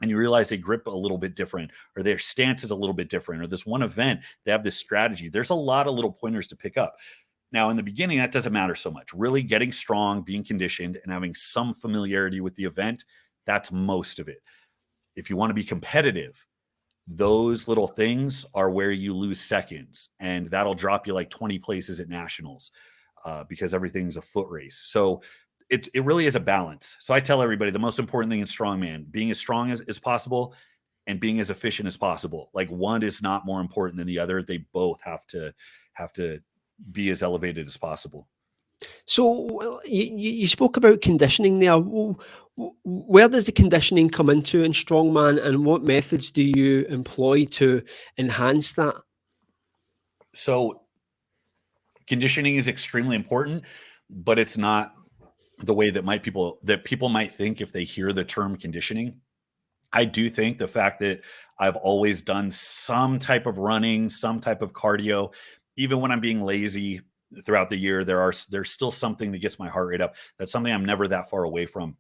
and you realize they grip a little bit different or their stance is a little bit different, or this one event, they have this strategy. There's a lot of little pointers to pick up. Now, in the beginning, that doesn't matter so much. Really getting strong, being conditioned, and having some familiarity with the event, that's most of it. If you want to be competitive, those little things are where you lose seconds, and that'll drop you like 20 places at nationals because everything's a foot race. So it really is a balance. So I tell everybody the most important thing in strongman, being as strong as possible and being as efficient as possible. Like one is not more important than the other. They both have to be as elevated as possible. So you spoke about conditioning there. Where does the conditioning come into in strongman, and what methods do you employ to enhance that? So conditioning is extremely important, but it's not the way that people might think if they hear the term conditioning. I do think the fact that I've always done some type of running, some type of cardio, even when I'm being lazy throughout the year, there's still something that gets my heart rate up. That's something I'm never that far away from.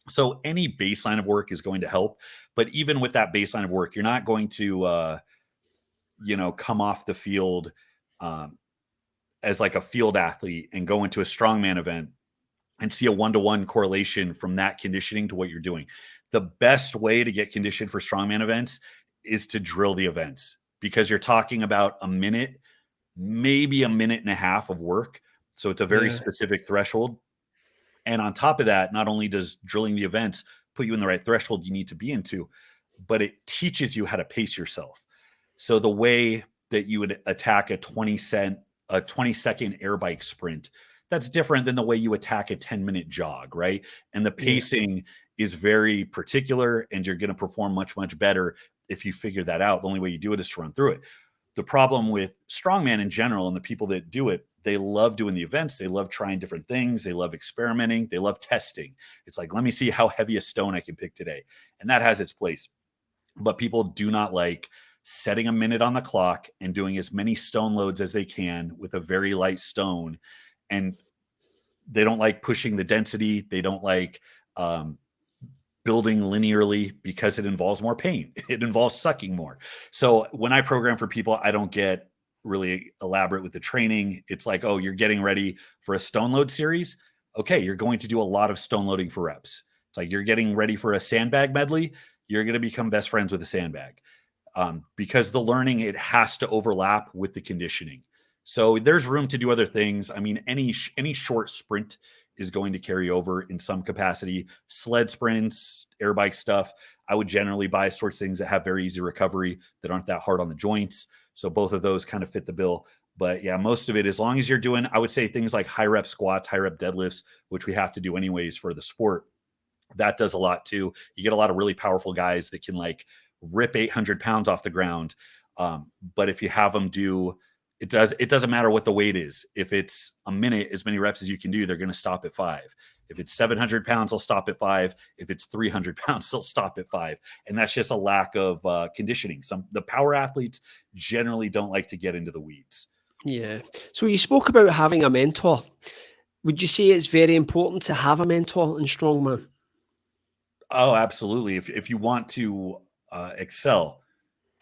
So any baseline of work is going to help. But even with that baseline of work, you're not going to, come off the field as like a field athlete and go into a strongman event and see a one-to-one correlation from that conditioning to what you're doing. The best way to get conditioned for strongman events is to drill the events, because you're talking about a minute, maybe a minute and a half of work. So it's a very specific threshold. And on top of that, not only does drilling the events put you in the right threshold you need to be into, but it teaches you how to pace yourself. So the way that you would attack a 20-second air bike sprint, that's different than the way you attack a 10-minute jog, right? And the pacing is very particular, and you're going to perform much, much better if you figure that out. The only way you do it is to run through it. The problem with strongman in general and the people that do it, they love doing the events. They love trying different things. They love experimenting. They love testing. It's like, let me see how heavy a stone I can pick today. And that has its place. But people do not like setting a minute on the clock and doing as many stone loads as they can with a very light stone. And they don't like pushing the density. They don't like building linearly because it involves more pain. It involves sucking more. So when I program for people, I don't get really elaborate with the training. It's like, oh, you're getting ready for a stone load series. Okay, you're going to do a lot of stone loading for reps. It's like you're getting ready for a sandbag medley. You're going to become best friends with a sandbag because the learning, it has to overlap with the conditioning. So there's room to do other things. I mean, any short sprint is going to carry over in some capacity. Sled sprints, air bike stuff, I would generally buy sorts of things that have very easy recovery, that aren't that hard on the joints. So both of those kind of fit the bill. But yeah, most of it, as long as you're doing, I would say things like high rep squats, high rep deadlifts, which we have to do anyways for the sport, that does a lot too. You get a lot of really powerful guys that can like rip 800 pounds off the ground. But if you have them do, it doesn't matter what the weight is. If it's a minute, as many reps as you can do, they're going to stop at 5. If it's 700 pounds, they'll stop at 5. If it's 300 pounds, they'll stop at 5. And that's just a lack of conditioning. The power athletes generally don't like to get into the weeds. Yeah. So you spoke about having a mentor. Would you say it's very important to have a mentor in strongman? Oh, absolutely. If you want to excel,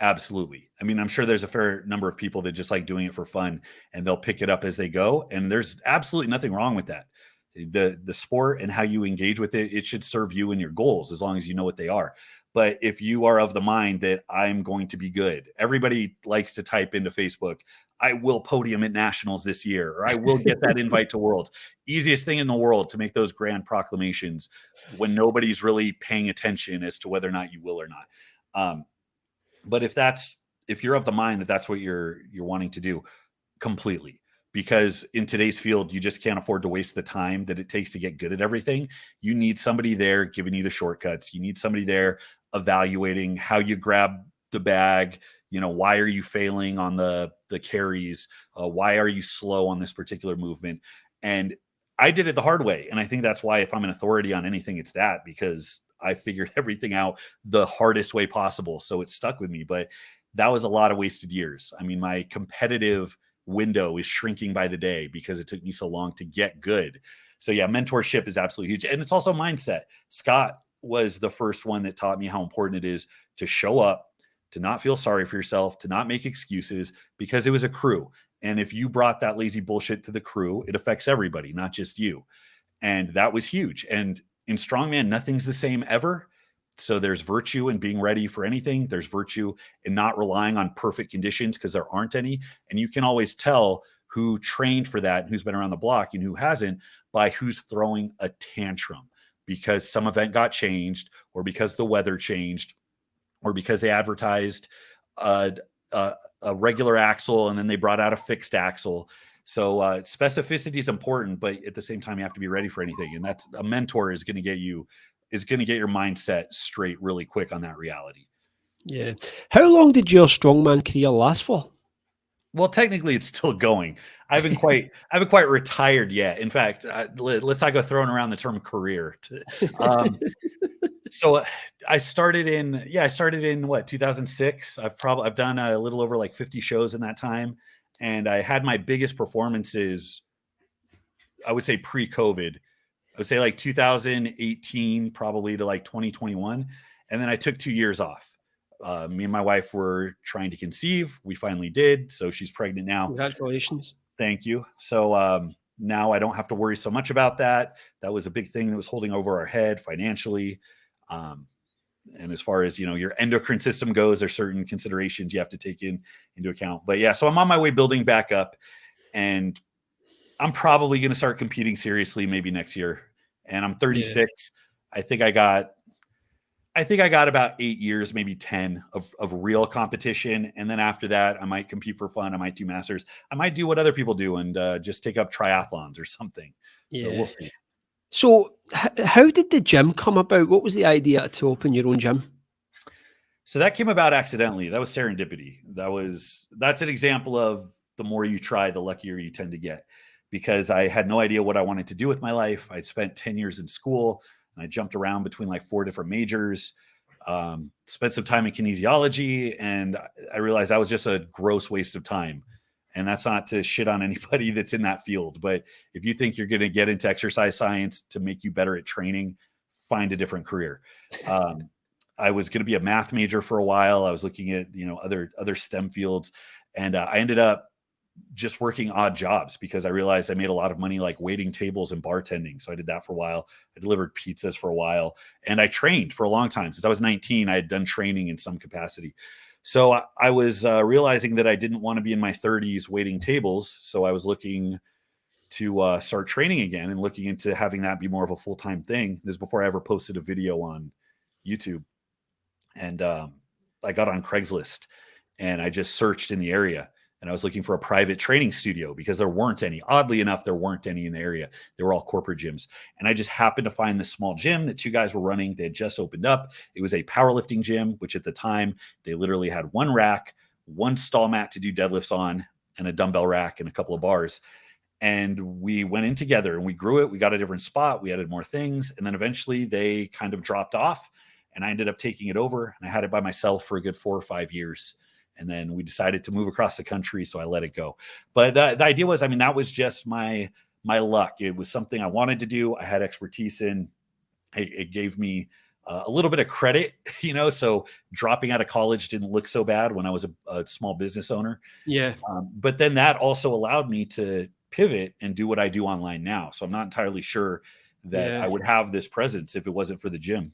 absolutely. I mean, I'm sure there's a fair number of people that just like doing it for fun and they'll pick it up as they go. And there's absolutely nothing wrong with that. The sport and how you engage with it, it should serve you and your goals as long as you know what they are. But if you are of the mind that I'm going to be good, everybody likes to type into Facebook, I will podium at nationals this year, or I will get that invite to worlds. Easiest thing in the world to make those grand proclamations when nobody's really paying attention as to whether or not you will or not. But if you're of the mind that that's what you're wanting to do, completely, because in today's field, you just can't afford to waste the time that it takes to get good at everything. You need somebody there giving you the shortcuts. You need somebody there evaluating how you grab the bag. Why are you failing on the carries? Why are you slow on this particular movement? And I did it the hard way. And I think that's why if I'm an authority on anything, it's that, because I figured everything out the hardest way possible. So it stuck with me. But that was a lot of wasted years. I mean, my competitive window is shrinking by the day because it took me so long to get good. So yeah, mentorship is absolutely huge. And it's also mindset. Scott was the first one that taught me how important it is to show up, to not feel sorry for yourself, to not make excuses, because it was a crew. And if you brought that lazy bullshit to the crew, it affects everybody, not just you. And that was huge. And in strongman, nothing's the same ever. So there's virtue in being ready for anything. There's virtue in not relying on perfect conditions, because there aren't any. And you can always tell who trained for that and who's been around the block and who hasn't by who's throwing a tantrum because some event got changed, or because the weather changed, or because they advertised a regular axle and then they brought out a fixed axle. So specificity is important, but at the same time, you have to be ready for anything. And that's a mentor is going to get your mindset straight really quick on that reality. Yeah. How long did your strongman career last for? Well, technically, it's still going. I haven't quite retired yet. In fact, let's not go throwing around the term career. So I started in what, 2006. I've done a little over like 50 shows in that time, and I had my biggest performances, I would say pre-COVID. I would say like 2018 probably to like 2021, and then I took 2 years off. Me and my wife were trying to conceive. We finally did. So she's pregnant now. Congratulations. Thank you. So now I don't have to worry so much about that. That was a big thing that was holding over our head financially. And as far as, your endocrine system goes, there's certain considerations you have to take into account. But yeah, so I'm on my way building back up, and I'm probably going to start competing seriously maybe next year. And I'm 36. Yeah. I think I got about 8 years, maybe 10 of real competition. And then after that, I might compete for fun. I might do masters. I might do what other people do and just take up triathlons or something. So we'll see. So how did the gym come about? What was the idea to open your own gym? So that came about accidentally. That was serendipity. That's an example of the more you try, the luckier you tend to get, because I had no idea what I wanted to do with my life. I'd spent 10 years in school, and I jumped around between like 4 different majors, spent some time in kinesiology, and I realized that was just a gross waste of time. And that's not to shit on anybody that's in that field. But if you think you're going to get into exercise science to make you better at training, find a different career. I was going to be a math major for a while. I was looking at, other STEM fields, and I ended up just working odd jobs because I realized I made a lot of money like waiting tables and bartending. So I did that for a while. I delivered pizzas for a while, and I trained for a long time. Since I was 19, I had done training in some capacity. So I was realizing that I didn't want to be in my 30s waiting tables. So I was looking to start training again and looking into having that be more of a full-time thing. This is before I ever posted a video on YouTube. And I got on Craigslist, and I just searched in the area, and I was looking for a private training studio because there weren't any. Oddly enough, there weren't any in the area. They were all corporate gyms. And I just happened to find this small gym that 2 guys were running. They had just opened up. It was a powerlifting gym, which at the time, they literally had 1 rack, 1 stall mat to do deadlifts on, and a dumbbell rack and a couple of bars. And we went in together and we grew it. We got a different spot. We added more things. And then eventually they kind of dropped off, and I ended up taking it over, and I had it by myself for a good 4 or 5 years. And then we decided to move across the country, so I let it go. But the idea was, that was just my luck. It was something I wanted to do. I had expertise in. It gave me a little bit of credit, so dropping out of college didn't look so bad when I was a small business owner. Yeah. But then that also allowed me to pivot and do what I do online now. So I'm not entirely sure that I would have this presence if it wasn't for the gym.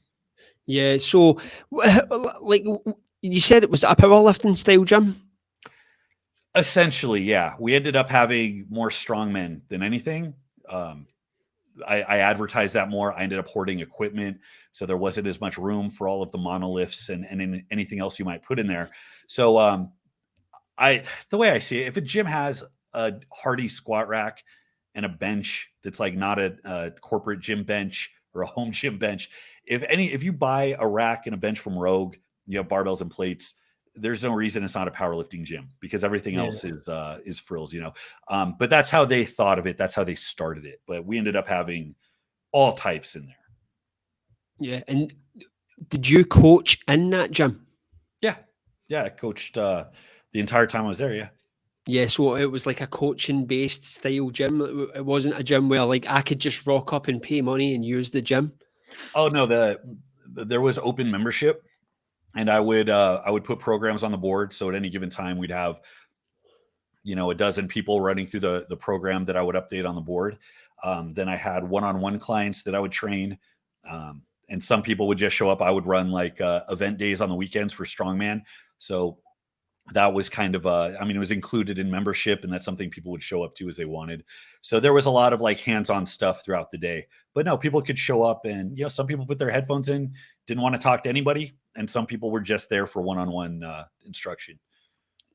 Yeah. So like you said, it was a powerlifting style gym? Essentially, yeah. We ended up having more strongmen than anything. I advertised that more. I ended up hoarding equipment, so there wasn't as much room for all of the monoliths and anything else you might put in there. So the way I see it, if a gym has a hardy squat rack and a bench that's like not a corporate gym bench or a home gym bench, if you buy a rack and a bench from Rogue, you have barbells and plates, there's no reason it's not a powerlifting gym, because everything else is frills, you know. But that's how they thought of it. That's how they started it. But we ended up having all types in there. Yeah. And did you coach in that gym? Yeah. I coached the entire time I was there. Yeah. Yeah, so it was like a coaching-based style gym. It wasn't a gym where like I could just rock up and pay money and use the gym. Oh no, there was open membership, and I would put programs on the board. So at any given time, we'd have, you know, a dozen people running through the program that I would update on the board. Then I had one-on-one clients that I would train, and some people would just show up. I would run like event days on the weekends for Strongman. So that was kind of I mean, it was included in membership, and that's something people would show up to as they wanted. So there was a lot of like hands-on stuff throughout the day. But no, people could show up, and you know, some people put their headphones in, didn't want to talk to anybody, and some people were just there for one-on-one instruction.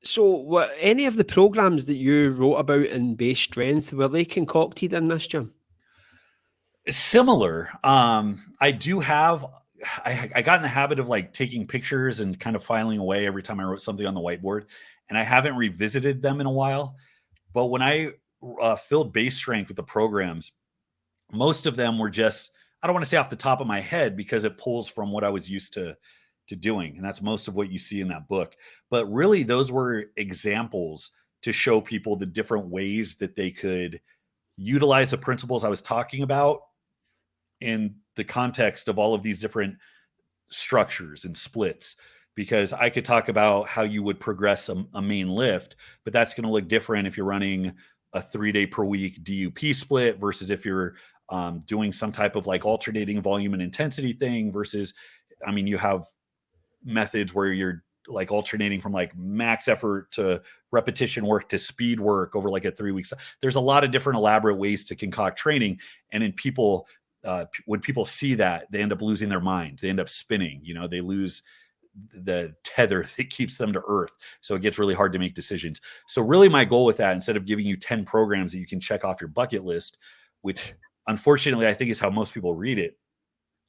So, any of the programs that you wrote about in base strength, were they concocted in this gym? Similar. I do have. I got in the habit of like taking pictures and kind of filing away every time I wrote something on the whiteboard, and I haven't revisited them in a while. But when I filled base strength with the programs, most of them were just, I don't want to say off the top of my head, because it pulls from what I was used to doing. And that's most of what you see in that book. But really, those were examples to show people the different ways that they could utilize the principles I was talking about in the context of all of these different structures and splits. Because I could talk about how you would progress a main lift, but that's going to look different if you're running a 3-day per week DUP split versus if you're doing some type of like alternating volume and intensity thing versus, I mean, you have methods where you're like alternating from like max effort to repetition work to speed work over like a 3 weeks. There's a lot of different elaborate ways to concoct training. And in people, when people see that, they end up losing their minds. They end up spinning, you know, they lose the tether that keeps them to earth. So it gets really hard to make decisions. So really my goal with that, instead of giving you 10 programs that you can check off your bucket list, which unfortunately I think is how most people read it,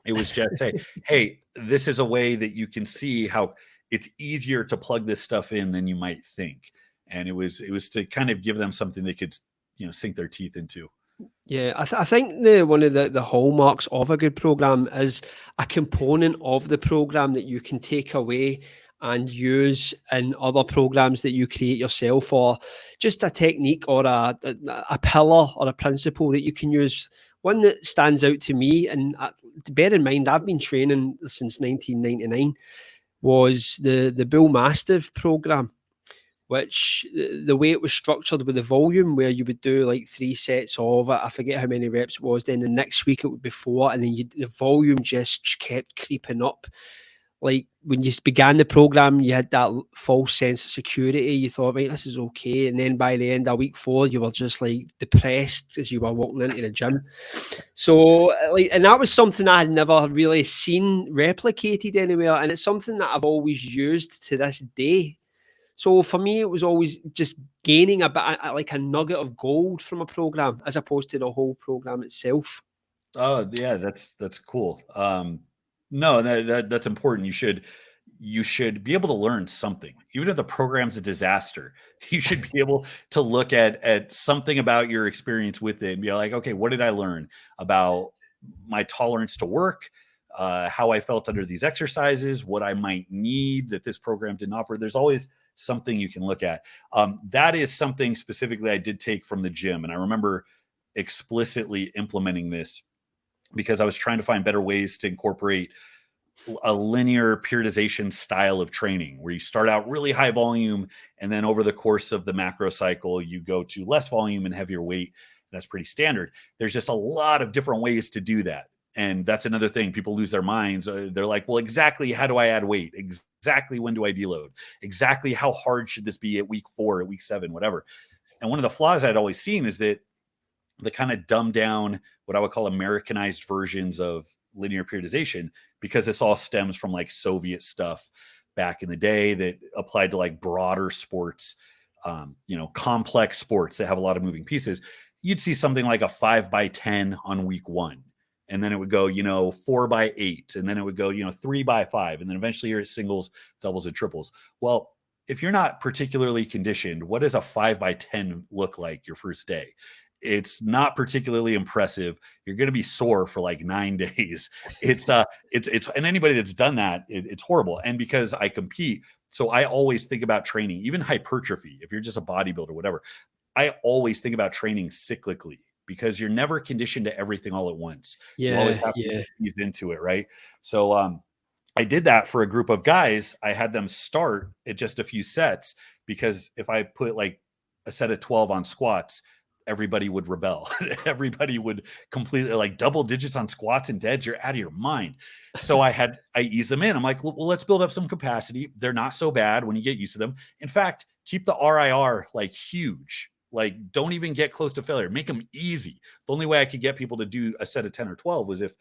it was just say, hey, this is a way that you can see how it's easier to plug this stuff in than you might think. And it was to kind of give them something they could, you know, sink their teeth into. Yeah, I think one of the hallmarks of a good program is a component of the program that you can take away and use in other programs that you create yourself, or just a technique or a pillar or a principle that you can use. One that stands out to me, and bear in mind, I've been training since 1999, was the BullMastiff program, which the way it was structured with the volume, where you would do like 3 sets of it. I forget how many reps it was. Then the next week it would be 4, and then the volume just kept creeping up. Like when you began the program, you had that false sense of security. You thought, right, this is okay. And then by the end of week 4, you were just like depressed as you were walking into the gym. So like, and that was something I had never really seen replicated anywhere. And it's something that I've always used to this day. So for me, it was always just gaining a bit, like a nugget of gold from a program, as opposed to the whole program itself. Oh yeah, that's cool. No, that's important. You should be able to learn something, even if the program's a disaster. You should be able to look at something about your experience with it and be like, okay, what did I learn about my tolerance to work? How I felt under these exercises, what I might need that this program didn't offer. There's always something you can look at. That is something specifically I did take from the gym. And I remember explicitly implementing this because I was trying to find better ways to incorporate a linear periodization style of training where you start out really high volume, and then over the course of the macro cycle, you go to less volume and heavier weight. That's pretty standard. There's just a lot of different ways to do that. And that's another thing. People lose their minds. They're like, well, exactly how do I add weight? Exactly when do I deload? Exactly how hard should this be at week 4, at week 7, whatever. And one of the flaws I'd always seen is that the kind of dumbed down, what I would call Americanized versions of linear periodization, because this all stems from like Soviet stuff back in the day that applied to like broader sports, complex sports that have a lot of moving pieces. You'd see something like a 5 by 10 on week 1. And then it would go, 4x8. And then it would go, 3x5. And then eventually you're at singles, doubles, and triples. Well, if you're not particularly conditioned, what does a 5x10 look like your first day? It's not particularly impressive. You're going to be sore for like 9 days. It's and anybody that's done that, it's horrible. And because I compete, so I always think about training, even hypertrophy. If you're just a bodybuilder, whatever, I always think about training cyclically, because you're never conditioned to everything all at once. You always have to ease into it, right? So I did that for a group of guys. I had them start at just a few sets, because if I put like a set of 12 on squats, everybody would rebel. Everybody would completely, like, double digits on squats and deads. You're out of your mind. So I eased them in. I'm like, well, let's build up some capacity. They're not so bad when you get used to them. In fact, keep the RIR like huge. Like, don't even get close to failure. Make them easy. The only way I could get people to do a set of 10 or 12 was if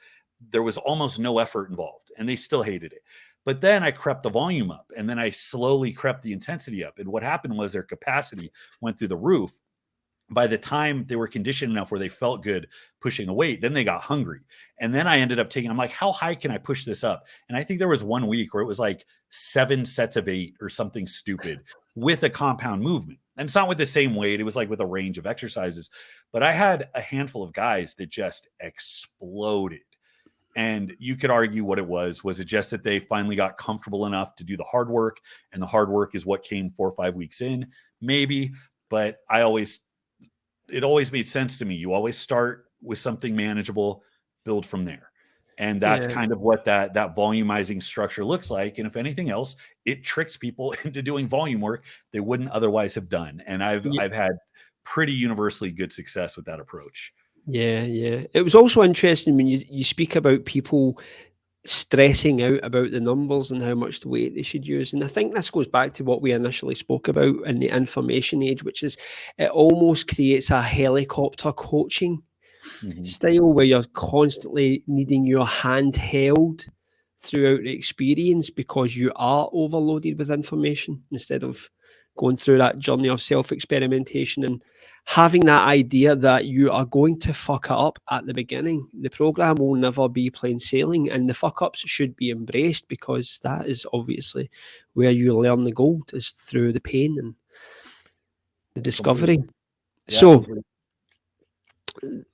there was almost no effort involved, and they still hated it. But then I crept the volume up, and then I slowly crept the intensity up. And what happened was their capacity went through the roof. By the time they were conditioned enough where they felt good pushing the weight, then they got hungry. And then I ended up I'm like, how high can I push this up? And I think there was 1 week where it was like 7 sets of 8 or something stupid with a compound movement. And it's not with the same weight. It was like with a range of exercises. But I had a handful of guys that just exploded. And you could argue what it was. Was it just that they finally got comfortable enough to do the hard work? And the hard work is what came 4 or 5 weeks in? Maybe. But it always made sense to me. You always start with something manageable, build from there. And that's kind of what that volumizing structure looks like. And if anything else, it tricks people into doing volume work they wouldn't otherwise have done. And I've had pretty universally good success with that approach. Yeah. It was also interesting when you speak about people stressing out about the numbers and how much weight they should use. And I think this goes back to what we initially spoke about in the information age, which is it almost creates a helicopter coaching style where you're constantly needing your hand held throughout the experience because you are overloaded with information, instead of going through that journey of self-experimentation and having that idea that you are going to fuck it up at the beginning. The program will never be plain sailing, and the fuck ups should be embraced, because that is obviously where you learn the gold, is through the pain and the discovery. Yeah, so completely.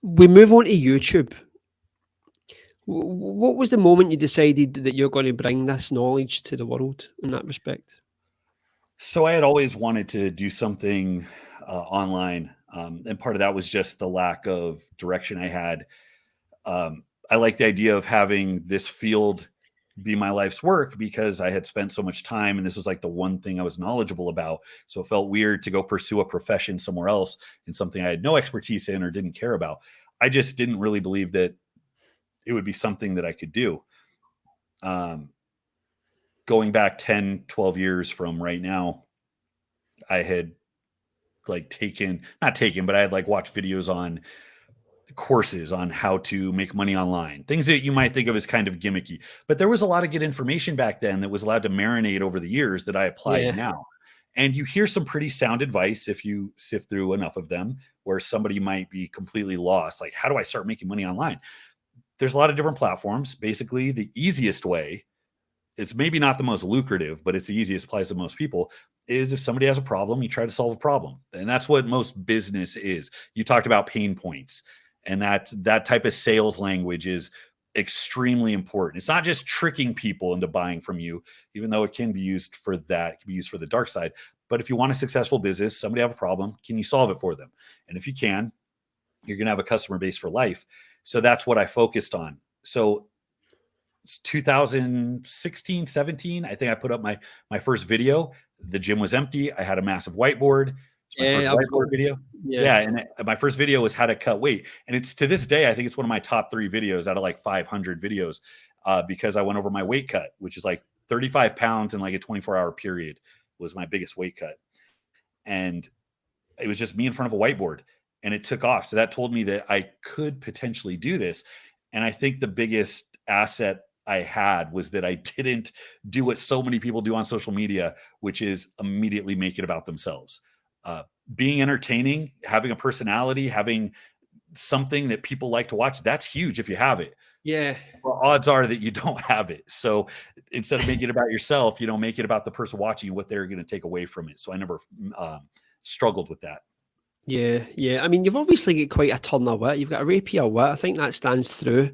We move on to YouTube. What was the moment you decided that you're going to bring this knowledge to the world in that respect? So I had always wanted to do something online. And part of that was just the lack of direction I had. I like the idea of having this field be my life's work, because I had spent so much time and this was like the one thing I was knowledgeable about. So it felt weird to go pursue a profession somewhere else in something I had no expertise in or didn't care about. I just didn't really believe that it would be something that I could do. Going back 10, 12 years from right now, I had like but I had like watched videos on courses on how to make money online, things that you might think of as kind of gimmicky, but there was a lot of good information back then that was allowed to marinate over the years that I applied now. And you hear some pretty sound advice if you sift through enough of them, where somebody might be completely lost. Like, how do I start making money online? There's a lot of different platforms. Basically, the easiest way, it's maybe not the most lucrative, but it's the easiest, applies to most people, is if somebody has a problem, you try to solve a problem. And that's what most business is. You talked about pain points, and that type of sales language is extremely important. It's not just tricking people into buying from you, even though it can be used for that. It can be used for the dark side. But if you want a successful business, somebody have a problem, can you solve it for them? And if you can, you're going to have a customer base for life. So that's what I focused on. So 2016, 17, I think I put up my first video. The gym was empty. I had a massive whiteboard. It's my first whiteboard video. And my first video was how to cut weight. And it's, to this day, I think it's one of my top 3 videos out of like 500 videos, because I went over my weight cut, which is like 35 pounds in like a 24-hour period was my biggest weight cut. And it was just me in front of a whiteboard, and it took off. So that told me that I could potentially do this. And I think the biggest asset I had was that I didn't do what so many people do on social media, which is immediately make it about themselves. Being entertaining, having a personality, having something that people like to watch, that's huge if you have it. Yeah. Well, odds are that you don't have it. So instead of making it about yourself, make it about the person watching you, what they're going to take away from it. So I never struggled with that. Yeah, yeah. I mean, you've obviously got quite a turn of wit. You've got a rapier wit. I think that stands through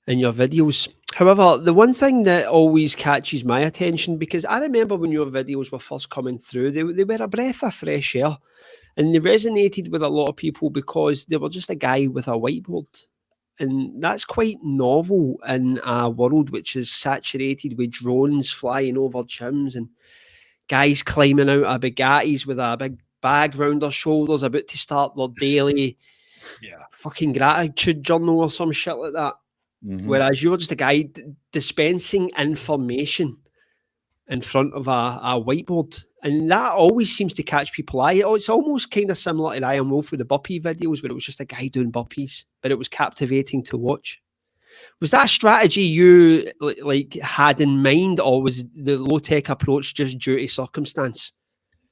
in your videos. However, the one thing that always catches my attention, because I remember when your videos were first coming through, they were a breath of fresh air, and they resonated with a lot of people because they were just a guy with a whiteboard. And that's quite novel in a world which is saturated with drones flying over gyms and guys climbing out of Bugattis with a big bag round their shoulders, about to start their daily fucking gratitude journal or some shit like that. Mm-hmm. Whereas you're just a guy dispensing information in front of a whiteboard. And that always seems to catch people eye. It's almost kind of similar to Ryan Wolf with the burpee videos, where it was just a guy doing burpees, but it was captivating to watch. Was that a strategy you had in mind, or was the low tech approach just due to circumstance?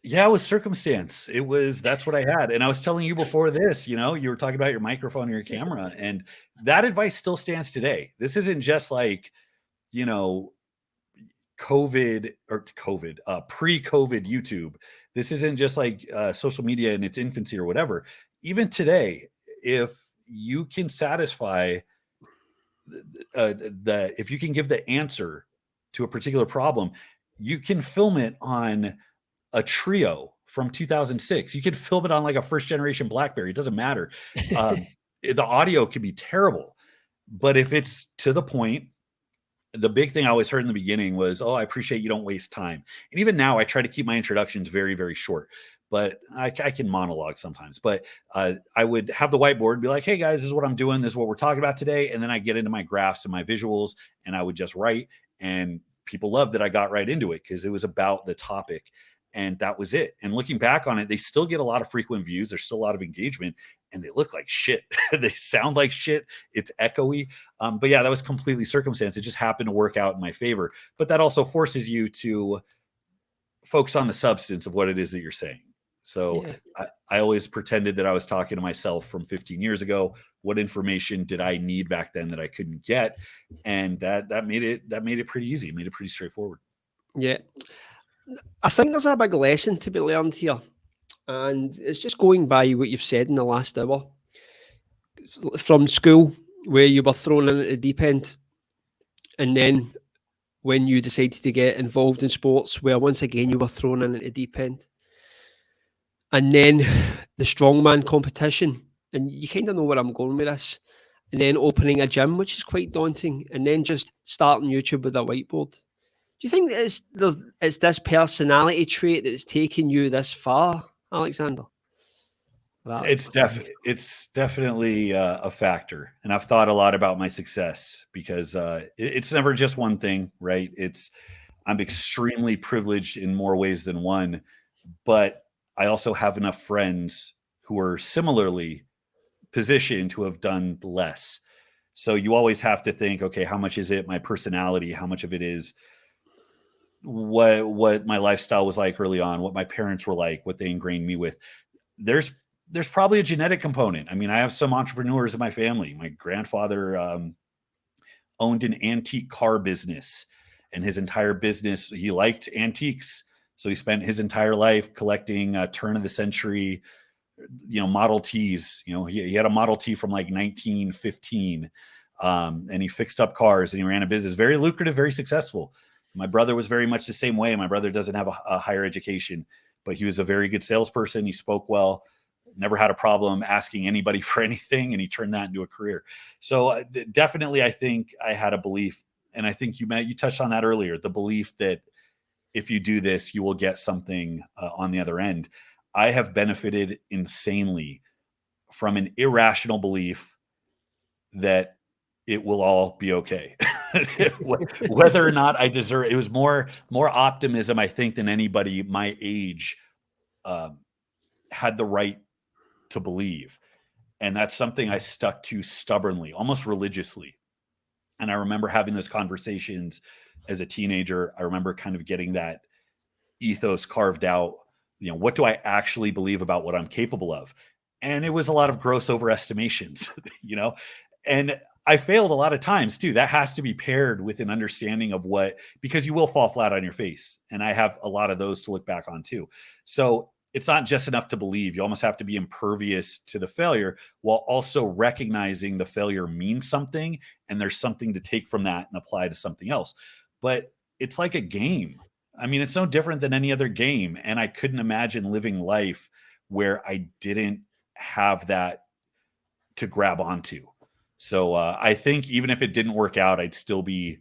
Yeah, it was circumstance. That's what I had. And I was telling you before this, you were talking about your microphone and your camera, and that advice still stands today. This isn't just like, pre-COVID YouTube. This isn't just like social media in its infancy or whatever. Even today, if you can satisfy if you can give the answer to a particular problem, you can film it on a Trio from 2006. You could film it on like a first generation BlackBerry. It doesn't matter. The audio can be terrible, but if it's to the point, the big thing I always heard in the beginning was, "Oh, I appreciate you don't waste time." And even now, I try to keep my introductions very, very short. But I can monologue sometimes. But I would have the whiteboard and be like, "Hey guys, this is what I'm doing. This is what we're talking about today." And then I get into my graphs and my visuals, and I would just write. And people loved that I got right into it because it was about the topic. And that was it. And looking back on it, they still get a lot of frequent views. There's still a lot of engagement, and they look like shit. They sound like shit. It's echoey. But yeah, that was completely circumstance. It just happened to work out in my favor. But that also forces you to focus on the substance of what it is that you're saying. So yeah. I always pretended that I was talking to myself from 15 years ago. What information did I need back then that I couldn't get? And that made it pretty easy. It made it pretty straightforward. Yeah. I think there's a big lesson to be learned here. And it's just going by what you've said in the last hour. From school, where you were thrown in at the deep end, and then when you decided to get involved in sports, where once again you were thrown in at the deep end. And then the strongman competition, and you kind of know where I'm going with this. And then opening a gym, which is quite daunting, and then just starting YouTube with a whiteboard. Do you think it's this personality trait that's taken you this far, Alexander? It's definitely a factor, and I've thought a lot about my success because it's never just one thing, right? I'm extremely privileged in more ways than one, but I also have enough friends who are similarly positioned who have done less. So you always have to think, okay, how much is it my personality? How much of it is what my lifestyle was like early on, what my parents were like, what they ingrained me with? There's probably a genetic component. I mean, I have some entrepreneurs in my family. My grandfather owned an antique car business, and his entire business, he liked antiques. So he spent his entire life collecting turn of the century, Model Ts. He had a Model T from like 1915, and he fixed up cars and he ran a business, very lucrative, very successful. My brother was very much the same way. My brother doesn't have a higher education, but he was a very good salesperson. He spoke well, never had a problem asking anybody for anything, and he turned that into a career. So definitely, I think I had a belief, and I think you touched on that earlier, the belief that if you do this, you will get something on the other end. I have benefited insanely from an irrational belief that it will all be okay. Whether or not I deserve it was more optimism, I think, than anybody my age had the right to believe. And that's something I stuck to stubbornly, almost religiously. And I remember having those conversations as a teenager. I remember kind of getting that ethos carved out. What do I actually believe about what I'm capable of? And it was a lot of gross overestimations, and I failed a lot of times too. That has to be paired with an understanding of because you will fall flat on your face. And I have a lot of those to look back on too. So it's not just enough to believe. You almost have to be impervious to the failure while also recognizing the failure means something and there's something to take from that and apply to something else. But it's like a game. I mean, it's no different than any other game. And I couldn't imagine living life where I didn't have that to grab onto. So I think even if it didn't work out, I'd still be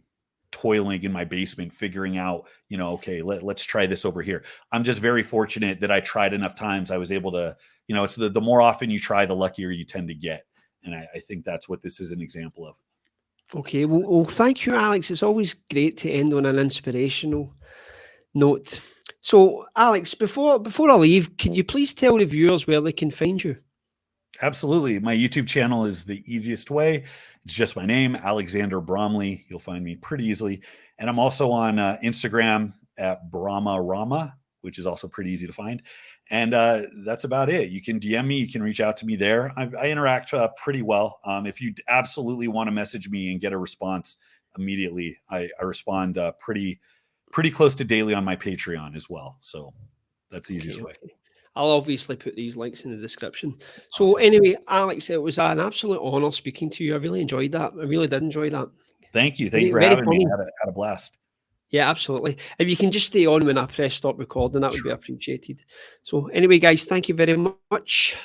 toiling in my basement, figuring out, okay, let's try this over here. I'm just very fortunate that I tried enough times. I was able to, it's the more often you try, the luckier you tend to get. And I think that's what this is an example of. Okay. Well, thank you, Alex. It's always great to end on an inspirational note. So, Alex, before I leave, can you please tell the viewers where they can find you? Absolutely. My YouTube channel is the easiest way. It's just my name, Alexander Bromley. You'll find me pretty easily. And I'm also on Instagram at Brahma, which is also pretty easy to find. And that's about it. You can DM me. You can reach out to me there. I interact pretty well. If you absolutely want to message me and get a response immediately, I respond pretty close to daily on my Patreon as well. So that's the easiest way. I'll obviously put these links in the description. So anyway, Alex, it was an absolute honor speaking to you. I really enjoyed that. I really did enjoy that. Thank you. Thank you for having me. I had a blast. Yeah, absolutely. If you can just stay on when I press stop recording, that would be appreciated. So anyway, guys, thank you very much.